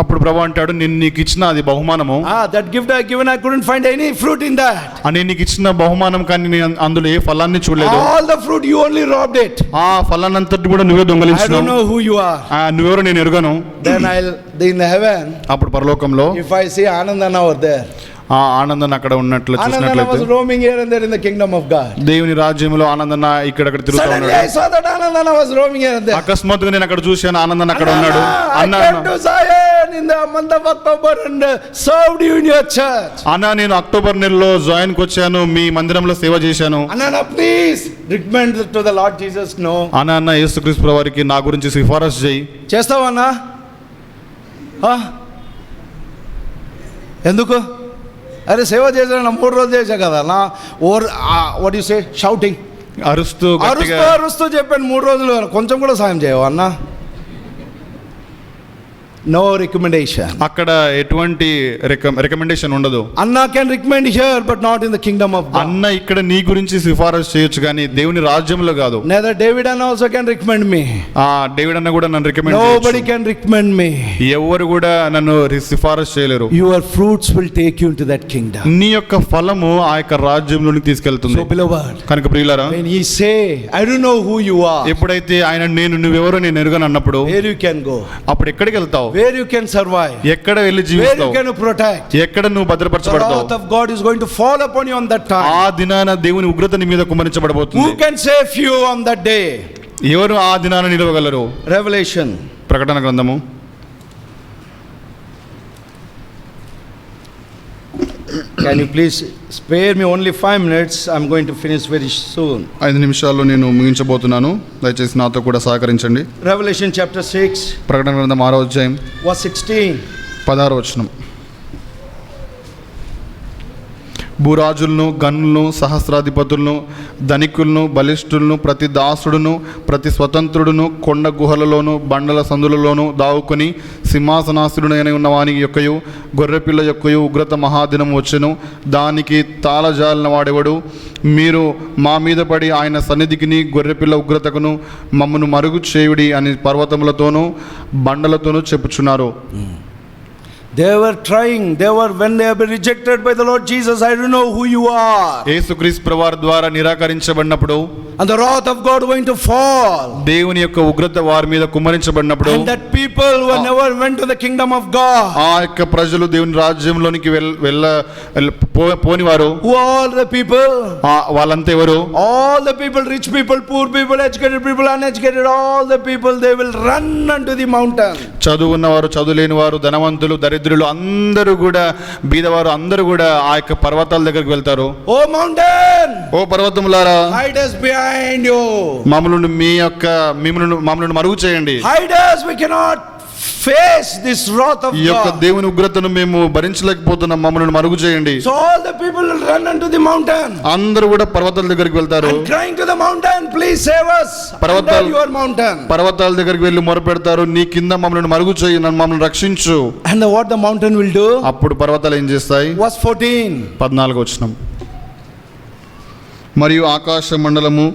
అప్పుడు ప్రభు అంటాడు, నేను నీకు ఇచ్చిన అది బహుమానము. That gift I given, I couldn't find any fruit in that. అని నీకు ఇచ్చిన బహుమానం, కానీ నేను అందులో ఏ ఫలాన్ని చూడలేదు. All the fruit you only robbed it. ఆ ఫలాన్నంతటి కూడా నువ్వే I దొంగలించినావు. don't know who you are. నువ్వెవరో నేను ఎరుగను. Then in the heaven, అప్పుడు పరలోకంలో if I see Anandana over there, ఆ ఆనందం అక్కడ ఉన్నట్లు Anandana చూసినట్లయితే, was roaming here and there in the kingdom of God. దేవుని రాజ్యంలో ఆనందన ఇక్కడక్కడ తిరుగుతూ Suddenly ఉన్నాడు. I saw that Anandana was roaming here and there. అకస్మాత్తుగా నేను అక్కడ చూశాను, ఆనందన్ అక్కడ ఉన్నాడు. I came to Zion in the month of October and served you in your church. అన్నా, నేను అక్టోబర్ నెలలో జాయిన్కి వచ్చాను, మీ మందిరంలో సేవ చేశాను. Anana, please recommend to the Lord Jesus. No. అన్న యేసుక్రీస్తు ప్రభువు వారికి నా గురించి సిఫారసు చేయి. చేస్తావన్నా? ఎందుకు? అరే సేవ చేశాను, 3 రోజులు చేశా కదా నా. వాట్ యు సే, షౌటింగ్, అరుస్తూ అరుస్తూ చెప్పాను 3 రోజులు, కొంచెం కూడా సాయం చేయవు అన్నా. No recommendation. అక్కడ ఎటువంటి రికమెండేషన్ ఉండదు. అన్నా can recommend here but not in the kingdom of God. అన్న ఇక్కడ నీ గురించి సిఫారసు చేయొచ్చు, కానీ దేవుని రాజ్యంలో కాదు. నెదర్ డేవిడ్ అన్న also can recommend me. David అన్న కూడా నన్ను రికమెండ్ చేయొచ్చు. నోబడీ కెన్ రికమెండ్ మీ. ఎవరు కూడా నన్ను సిఫారసు చేయలేరు. Your fruits will take you into that Kingdom. నీ యొక్క ఫలము ఆ యొక్క రాజ్యంలోకి తీసుకెళ్తుంది. సో బిలోవడ్, కనుక ప్రియులారా, when he say I don't know who you are, ఎప్పుడైతే ఆయన నువ్వెవరో నేను ఎరుగను అన్నప్పుడు, where you can go, అప్పుడు ఎక్కడికి వెళ్తావు? where you can survive, ఎక్కడ వెళ్ళి where జీవిస్తావు? you can protect. ఎక్కడ నువ్వు The భద్రపరచబడతావు? wrath of God is going to fall upon you on that time. ఆ దినాన దేవుని ఉగ్రత నీ మీద కుమ్మరించబడబోతుంది. Who can save you on that day? ఎవరు ఆ దినాన నిలవగలరు? Revelation, ప్రకటన గ్రంథము. can you please spare me only 5 minutes? I'm going to finish very soon. 5 నిమిషాల్లో నేను ముగించబోతున్నాను, దయచేసి నాతో కూడా సహకరించండి. Revelation chapter 6, ప్రకటన గ్రంథం 6వ అధ్యాయం verse 16. 16వ వచనం. భూరాజులను, గనులను, సహస్రాధిపతులను, ధనికులను, బలిష్ఠులను, ప్రతి దాసుడును, ప్రతి స్వతంత్రుడును కొండ గుహలలోను బండల సందులలోను దావుకొని సింహాసనాసురుడైన ఉన్నవాని యొక్కయు గొర్రెపిల్ల యొక్కయు ఉగ్రత మహాదినం వచ్చెను. దానికి తాళజాలిన వాడెవడు? మీరు మా మీద పడి ఆయన సన్నిధికిని గొర్రెపిల్ల ఉగ్రతకును మమ్మను మరుగు చేయుడి అని పర్వతములతోనూ బండలతోనూ చెప్పుచున్నారు. They were trying. When they have been rejected by the Lord Jesus, I don't know who you are. యేసుక్రీస్తు ప్రభువారి ద్వారా నిరాకరించబడినప్పుడు And the wrath of God going to fall. దేవుని యొక్క ఉగ్రత వారి మీద కుమ్మరించబడినప్పుడు And that people who never went to the kingdom of God. ఆ యొక్క ప్రజలు దేవుని రాజ్యంలోనికి పోనివారు. Who are all the people? వాళ్ళంతా ఎవరు? All the people, rich people, poor people, educated people, uneducated, all the people, they will run unto the mountain. చదువు ఉన్నవారు, చదువు లేని వారు, ధనవంతులు, దరిద్రులు అందరూ కూడా, బీదవారు అందరూ కూడా ఆ యొక్క పర్వతాల దగ్గరికి వెళ్తారు. Oh mountain, oh పర్వతములారా, hide us behind you. మమ్మల్ని మరుగు చేయండి. Hide us, we cannot face this wrath of ఈ యొక్క God. దేవుని ఉగ్రతను మేము భరించలేకపోతున్నాం, మమ్మల్ని మరుగు చేయండి. So all the people will run unto the mountain. అందరూ కూడా పర్వతాల దగ్గరికి వెళ్తారు. And crying to the mountain, please save us under your mountain. పర్వతాల దగ్గరికి వెళ్ళి మొరపెడతారు, నీ కింద మమ్మల్ని మరుగు చేయి, మమ్మల్ని రక్షించు. And what the mountain will do? అప్పుడు పర్వతాలు ఏం చేస్తాయి? Verse 14. 14 వచనం. మరియు ఆకాశ మండలము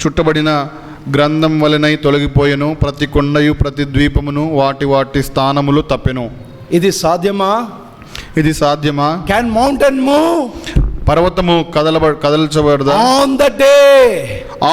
చుట్టబడిన గ్రంథం వలెనై తొలగిపోయెను, ప్రతి కొండయు ప్రతి ద్వీపమును వాటి వాటి స్థానములు తప్పెను. ఇది సాధ్యమా? Can mountain move? పర్వతము కదల్చబడదా? On the day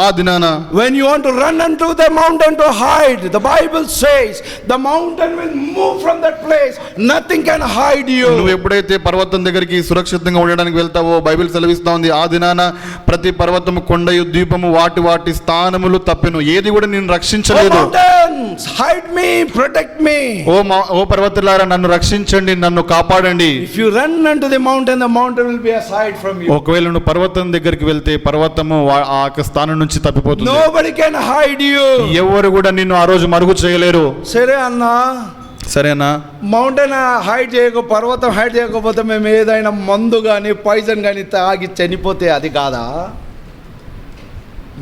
ఆ దినాన when you want to run unto the mountain to hide, the Bible says the mountain will move from that place. Nothing can hide you. నువ్వు ఎప్పుడైతే పర్వతం దగ్గరికి సురక్షితంగా ఉండడానికి వెళ్తావో బైబిల్ సెలవిస్తా ఉంది, ఆ దినాన ప్రతి పర్వతము, కొండయు, ద్వీపము వాటి వాటి స్థానములు తప్పెను. ఏది కూడా నిన్ను రక్షించలేదు. Mountains, hide me, protect me. ఓ పర్వతాలారా, నన్ను రక్షించండి, నన్ను కాపాడండి. If you run unto the mountain will be aside from you. ఒకవేళ నువ్వు పర్వతం దగ్గరికి వెళ్తే పర్వతము ఆ స్థానం నుంచి తప్పిపోతుంది. Nobody can hide you. ఎవరు కూడా నిన్ను ఆ రోజు మరుగు చేయలేరు. సరేనా? మౌంటైన్ హైడ్ పర్వతం హైడ్ చేయకపోతే మేము ఏదైనా మందు కానీ పాయిజన్ కానీ తాగి చనిపోతే అది కాదా?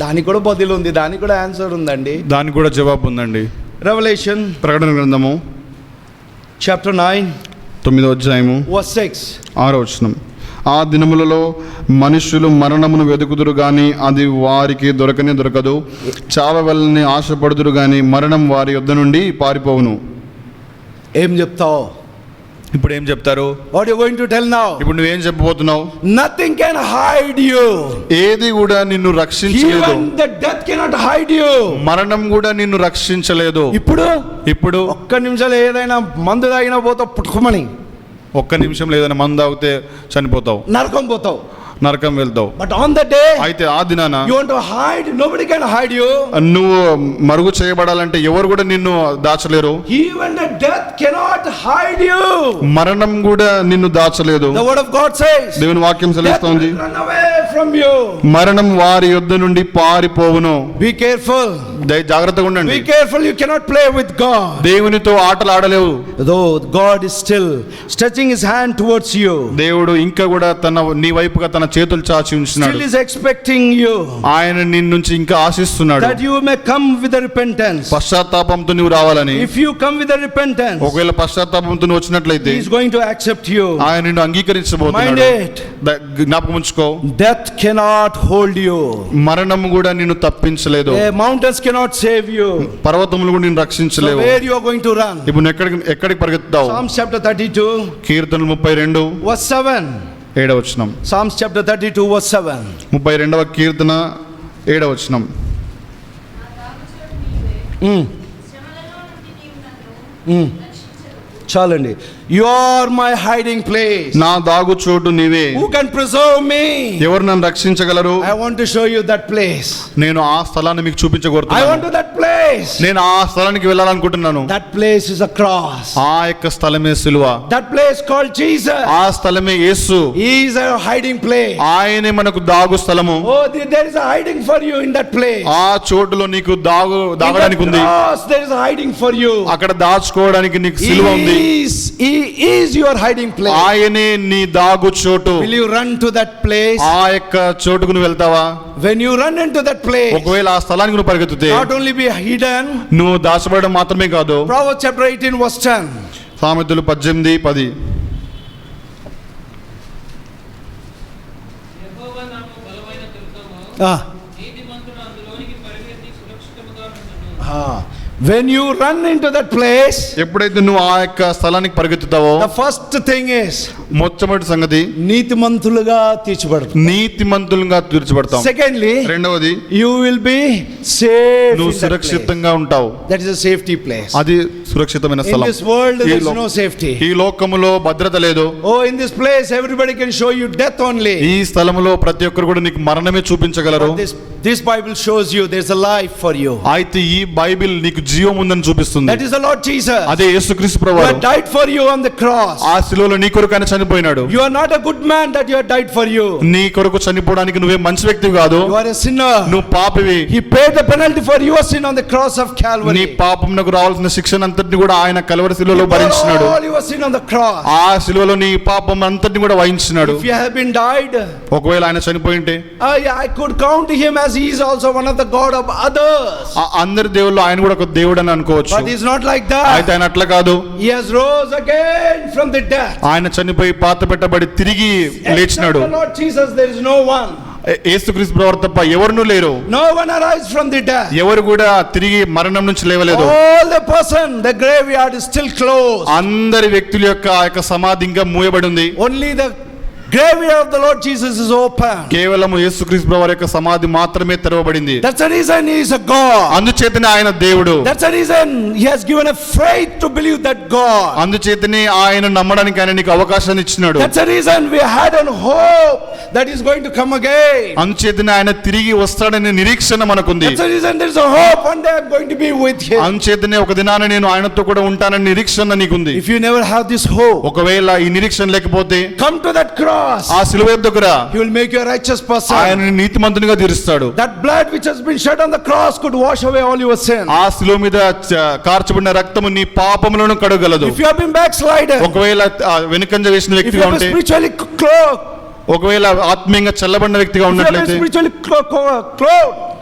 దానికి కూడా బదులు ఉంది, దానికి కూడా ఆన్సర్ ఉందండి, దానికి కూడా జవాబు ఉందండి. రెవల్యూషన్, ప్రకటన గ్రంథము చాప్టర్ 9 9వ అధ్యాయము verse 6. 6వ వచనం. ఆ దినములలో మనుష్యులు మరణమును వెదుకుదురు గాని అది వారికి దొరకదు, చావవలనని ఆశపడుదురు గాని మరణం వారి యొద్ద నుండి పారిపోవును. ఏం చెప్తావు? ఇప్పుడు ఏం చెప్తారు? What you going to tell now? ఇప్పుడు నువ్వేం చెప్పబోతున్నావు? Nothing can hide you. ఏది కూడా నిన్ను రక్షించలేదు. Even the death cannot hide you. మరణం కూడా నిన్ను రక్షించలేదు. ఇప్పుడు ఒక్క నిమిషాలు ఏదైనా మందు తాగినా పోతావు పుట్టుకోమని, ఒక్క నిమిషం లేదని మందు తాగితే చనిపోతావు, నరకం పోతావు, నరకం వెళ్తావు. బట్ ఆన్ ద డే, అయితే ఆ దినాన you want to hide, nobody can hide you. నువ్వు మరుగు చేయబడాలంటే ఎవరు కూడా నిన్ను దాచలేరు. Even the death cannot hide you. మరణం కూడా నిన్ను దాచలేదు. The word of God says, దేవుని వాక్యం సెలవిస్తోంది, run away from you. మరణం వారి యొద్ద నుండి పారిపోవును. Be careful. జాగ్రత్తగా ఉండండి. Be careful, you cannot play with God. దేవునితో ఆటలు ఆడలేవు. Though God is still stretching his hand towards you. దేవుడు ఇంకా కూడా నీ వైపుగా తన చేతులు చాచి ఉంచున్నాడు. Still is expecting you. ఆయన నిన్ను నుంచి ఇంకా ఆశిస్తున్నాడు. That you may come with the repentance. పశ్చాత్తాపంతో నువ్వు రావాలని. If you come with the repentance, ఒకవేళ పశ్చాత్తాపంతో నువ్వు వచ్చినట్లయితే he is going to accept you. ఆయన నిన్ను అంగీకరించబోతున్నాడు. Mind it. జ్ఞాపకం ఉంచుకో. Death cannot hold you. మరణం కూడా నిన్ను తప్పించలేదు. Mountains cannot save you. పర్వతములు కూడా నిన్ను రక్షించలేవు. So where you are going to run? ఇప్పుడు ఎక్కడికి పరిగెత్తుతావు? Psalms chapter 32 కీర్తనలు 32 verse 7. 7వ వచనం. Psalms chapter 32 verse 7. 32వ కీర్తన 7వ వచనం. చాలండి. You are my hiding place. నా దాగు చోటు నీవే. Who can preserve me? ఎవరు నన్ను రక్షించగలరు? I want to show you that place. నేను ఆ స్థలాన్ని మీకు చూపించగోరుతున్నాను. I want to that place. నేను ఆ స్థలానికి వెళ్ళాలనుకుంటున్నాను. That place is a cross. ఆ యొక్క స్థలమే సిలువ. That place called Jesus. ఆ స్థలమే యేసు. He is a hiding place. ఆయనే మనకు దాగు స్థలము. Oh, there is a hiding for you in that place. ఆ చోటులో నీకు దాగడానికి ఉంది. There is a hiding for you. అక్కడ దాచుకోవడానికి నీకు సిలువ ఉంది. He is your hiding place. ఆయనే నీ దాగు చోటు. Will you run to that place? ఆ యొక్క చోటుకు నువ్వు వెళ్తావా? When you run into that place, ఒకవేళ ఆ స్థలానికి నువ్వు పరిగెత్తితే not only be hidden, నువ్వు దాచబడడం మాత్రమే కాదు. Proverbs chapter 18 verse 10. సామెతలు 18:10. యెహోవా నామము బలమైన దుర్గము. నీతిమంతుడు అందులోనికి పరిగెత్తి సురక్షితముగా నుండును. When you run into that place, ఎప్పుడైతే నువ్వు ఆ యొక్క స్థలానికి పరిగెత్తుతావో the first thing is మొట్టమొదటి సంగతి నీతిమంతులుగా తీర్చబడుతుంది. నీతిమంతులుగా తీర్చబడతాం. Secondly, రెండవది you will be safe. నువ్వు in that place. సురక్షితంగా ఉంటావు. That is a safety place. అది సురక్షితమైన In స్థలం. this world ఈ there is లో- no safety. ఈ లోకములో భద్రత లేదు. Oh, in this place everybody can show you death only. ఈ స్థలములో ప్రతి ఒక్కరు కూడా నీకు మరణమే చూపించగలరు. But this Bible shows you there's a life for you. అయితే ఈ బైబిల్ నీకు జీవం ఉందని చూపిస్తుంది. That is the Lord Jesus. అదే యేసుక్రీస్తు Who ప్రభువారు. had died for you on the cross. ఆ శిలువలో నీ కొరకు ఆయన చనిపోయినాడు. You are not a good man that you have died for you. నీ కొరకు చనిపోవడానికి నువ్వే మంచి వ్యక్తివి కాదు. You are a sinner. నువ్వు పాపివి. He paid the penalty for your sin on the cross of నీ Calvary. పాపమునకు రావాల్సిన శిక్షణ అంతటిని కూడా ఆయన కలవరి He శిలువలో bore భరించినాడు. all your sin on the cross. ఆ శిలువలో నీ పాపం అంతటిని కూడా వహించినాడు. If you have been died, ఒకవేళ ఆయన చనిపోయింటే I could count him as he is also one of the God of others. అందరి దేవుళ్ళు ఆయన కూడా ఒక దేవుడు అని అనుకోవచ్చు. But he's not like అయితే that. ఆయన అట్లా కాదు. He has rose again from the death. ఆయన చనిపోయి పాత పెట్టబడి తిరిగి Except లేచినాడు. the Lord Jesus, there is no one. యేసుక్రీస్తు ప్రభువారు తప్ప ఎవరునూ లేరు. No one arise from the death. ఎవరు కూడా తిరిగి మరణం నుంచి లేవలేదు. All the person, the graveyard is still closed. అందరి వ్యక్తుల యొక్క ఆ యొక్క సమాధి ఇంకా మూయబడి ఉంది. Only the graveyard of the Lord Jesus is open. కేవలం యేసుక్రీస్తు ప్రభువారి యొక్క సమాధి మాత్రమే తెరవబడింది. That's the reason he is a God. అందుచేతనే ఆయన దేవుడు. That's the reason he has given a faith to believe that God. అందుచేతనే ఆయన నమ్మడానికి ఆయన నీకు అవకాశాన్ని ఇచ్చినాడు. That's the reason we had a hope that he is going to come again. అందుచేతనే ఆయన తిరిగి వస్తాడనే నిరీక్షణ మనకుంది. That's the reason there is a hope one day I'm going to be with him. అందుచేతనే ఒక దినాన నేను ఆయనతో కూడా ఉంటానని నిరీక్షణ నీకుంది. If you never have this hope, ఒకవేళ ఈ నిరీక్షణ లేకపోతే come to that cross. ఆ శిలువ దగ్గర He will make you a righteous person. ఆయన నీతిమంతునిగా తీరుస్తాడు. That blood which has been shed on the cross could wash away all your sin. ఆ శిలువ మీద కార్చబడిన రక్తము నీ పాపములను కడగలదు. If you have been backslided, ఒకవేళ వెనుకంజ వేసిన if you వ్యక్తిగా have been ఉంటే, spiritually clothed, ఒకవేళ ఆత్మీయంగా చల్లబడిన వ్యక్తిగా if you have been ఉన్నట్లయితే, spiritually clothed,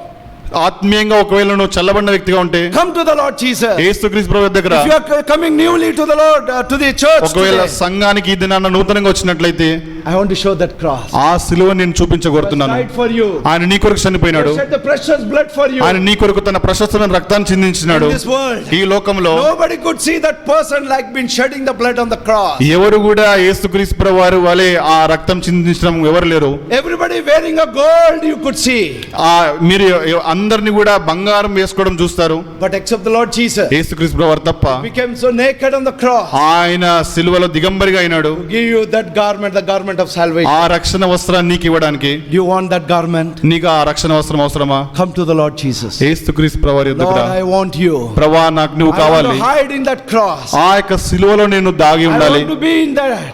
ఆత్మీయంగా ఒకవేళ నువ్వు చల్లబడిన వ్యక్తిగా ఉంటే come to the Lord Jesus. యేసుక్రీస్తు ప్రభువు దగ్గర, If you are coming newly to the Lord, to the church ఒకవేళ today, సంఘానికి ఈ దినాన నూతనంగా వచ్చినట్లయితే I want to show that cross. ఆ శిలువ నేను He has చూపించగోరుతున్నాను. died for you. ఆయన నీ కొరకు He చనిపోయినాడు. has shed the precious blood for you. ఆయన నీ కొరకు తన ప్రశస్తమైన రక్తాన్ని చిందించినాడు. In this world, ఈ లోకంలో nobody could see that person like been shedding the blood on the cross. ఎవరు కూడా యేసుక్రీస్తు ప్రభువు వారి వలె ఆ రక్తం చిందించడం ఎవరు లేరు. Everybody wearing a gold you could see. మీరు అందరిని కూడా బంగారం వేసుకోవడం చూస్తారు. But except the Lord Jesus, యేసుక్రీస్తు ప్రభువు వారు తప్ప became so naked on the cross ఆయన సిలువలో దిగంబరిగా అయినాడు. to give you that garment, the garment of salvation. ఆ రక్షణ వస్త్రాన్ని నీకు ఇవ్వడానికి. Do you want that garment? నీకు ఆ రక్షణ వస్త్రం అవసరమా? Come to the Lord Jesus. యేసుక్రీస్తు ప్రభువు వారి Lord, దగ్గర, I want you. ప్రభువా నాకు నువ్వు I want కావాలి. to hide in that cross. ఆ యొక్క సిలువలో నేను దాగి I ఉండాలి. want to be in that.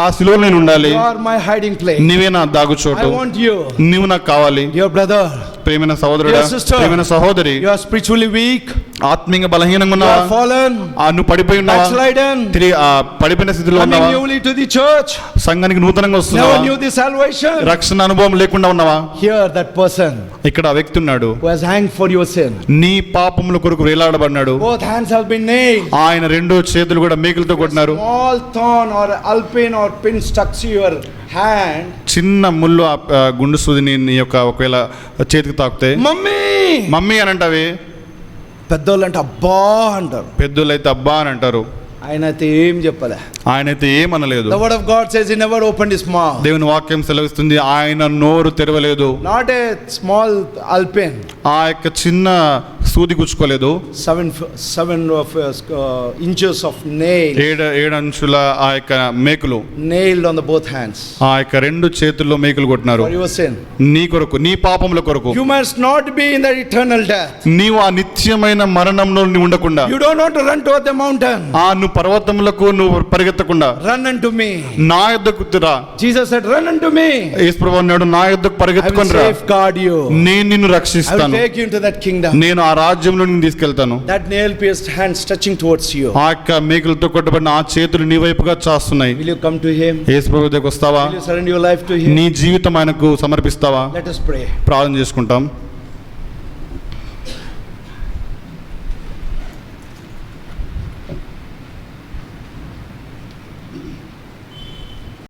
ఆ సిలువలో నేను ఉండాలి. You are my hiding place. నీవే నా దాగు చోటు. I want you. నువ్వు నాకు కావాలి. Dear brother, ప్రేమైన సహోదరుడా, dear sister, ప్రేమైన సహోదరి, you are spiritually weak. ఆత్మీయంగా బలహీనంగా You ఉన్నావా? are fallen, నువ్వు పడిపోయి ఉన్నావా? backslidden, తిరిగి పడిపోయిన స్థితిలో coming ఉన్నావా? newly to the church, సంఘానికి నూతనంగా వస్తున్నావా? never knew the salvation. రక్షణ అనుభవం లేకుండా ఉన్నావా? Here that person ఇక్కడ ఆ వ్యక్తి ఉన్నాడు. who has hanged for your sin. నీ పాపముల కొరకు వేలాడబడినాడు. Both hands have been nailed. ఆయన రెండు చేతులు కూడా మేకులతో కొట్టినారు. Small thorn or alpine or pin stuck to your hand. చిన్న ముళ్ళు గుండు సూదిని నీ యొక్క ఒకవేళ చేతికి తాకితే మమ్మీ మమ్మీ అని అంటావే. పెద్దోళ్ళు అంటే అబ్బా అంటారు. పెద్దోళ్ళైతే అబ్బా అని అంటారు. ఆయన అయితే ఏం చెప్పలే. ఆయనైతే ఏమనలేదు. The word of God says he never opened his mouth. దేవుని వాక్యం సెలవిస్తుంది ఆయన నోరు తెరవలేదు. Not a small alpine. ఆ యొక్క చిన్న సూది గుచ్చుకోలేదు. 7 inches of nail. ఏడు అంచుల ఆ యొక్క మేకులు Nailed on the both hands. ఆ యొక్క రెండు చేతుల్లో మేకులు కొట్టినారు. For your sin. నీ కొరకు, నీ పాపముల కొరకు. You must not be in that eternal death. నీవు ఆ నిత్యమైన మరణంలో నీవు ఉండకుండా, You don't want to run toward the mountain. నువ్వు పర్వతములకు నువ్వు పరిగెత్తకుండా Run unto me. నా యొద్దకు రా. Jesus said, run unto me. యేసు ప్రభువు అన్నాడు, నా యొద్దకు I will పరిగెత్తుకొని రా. safeguard you. నేను నిన్ను I will రక్షిస్తాను. take you into that kingdom. నేను ఆ రాజ్యంలో నిన్ను తీసుకెళ్తాను. That nail pierced hand stretching towards you. ఆ యొక్క మేకులతో కొట్టబడిన ఆ చేతులు నీ వైపుగా చాస్తున్నాయి. Will you come to him? యేసు ప్రభువు దగ్గరకు వస్తావా? Will you surrender your life to him? నీ జీవితం ఆయనకు సమర్పిస్తావా? Let us pray. ప్రార్థన చేసుకుంటాం.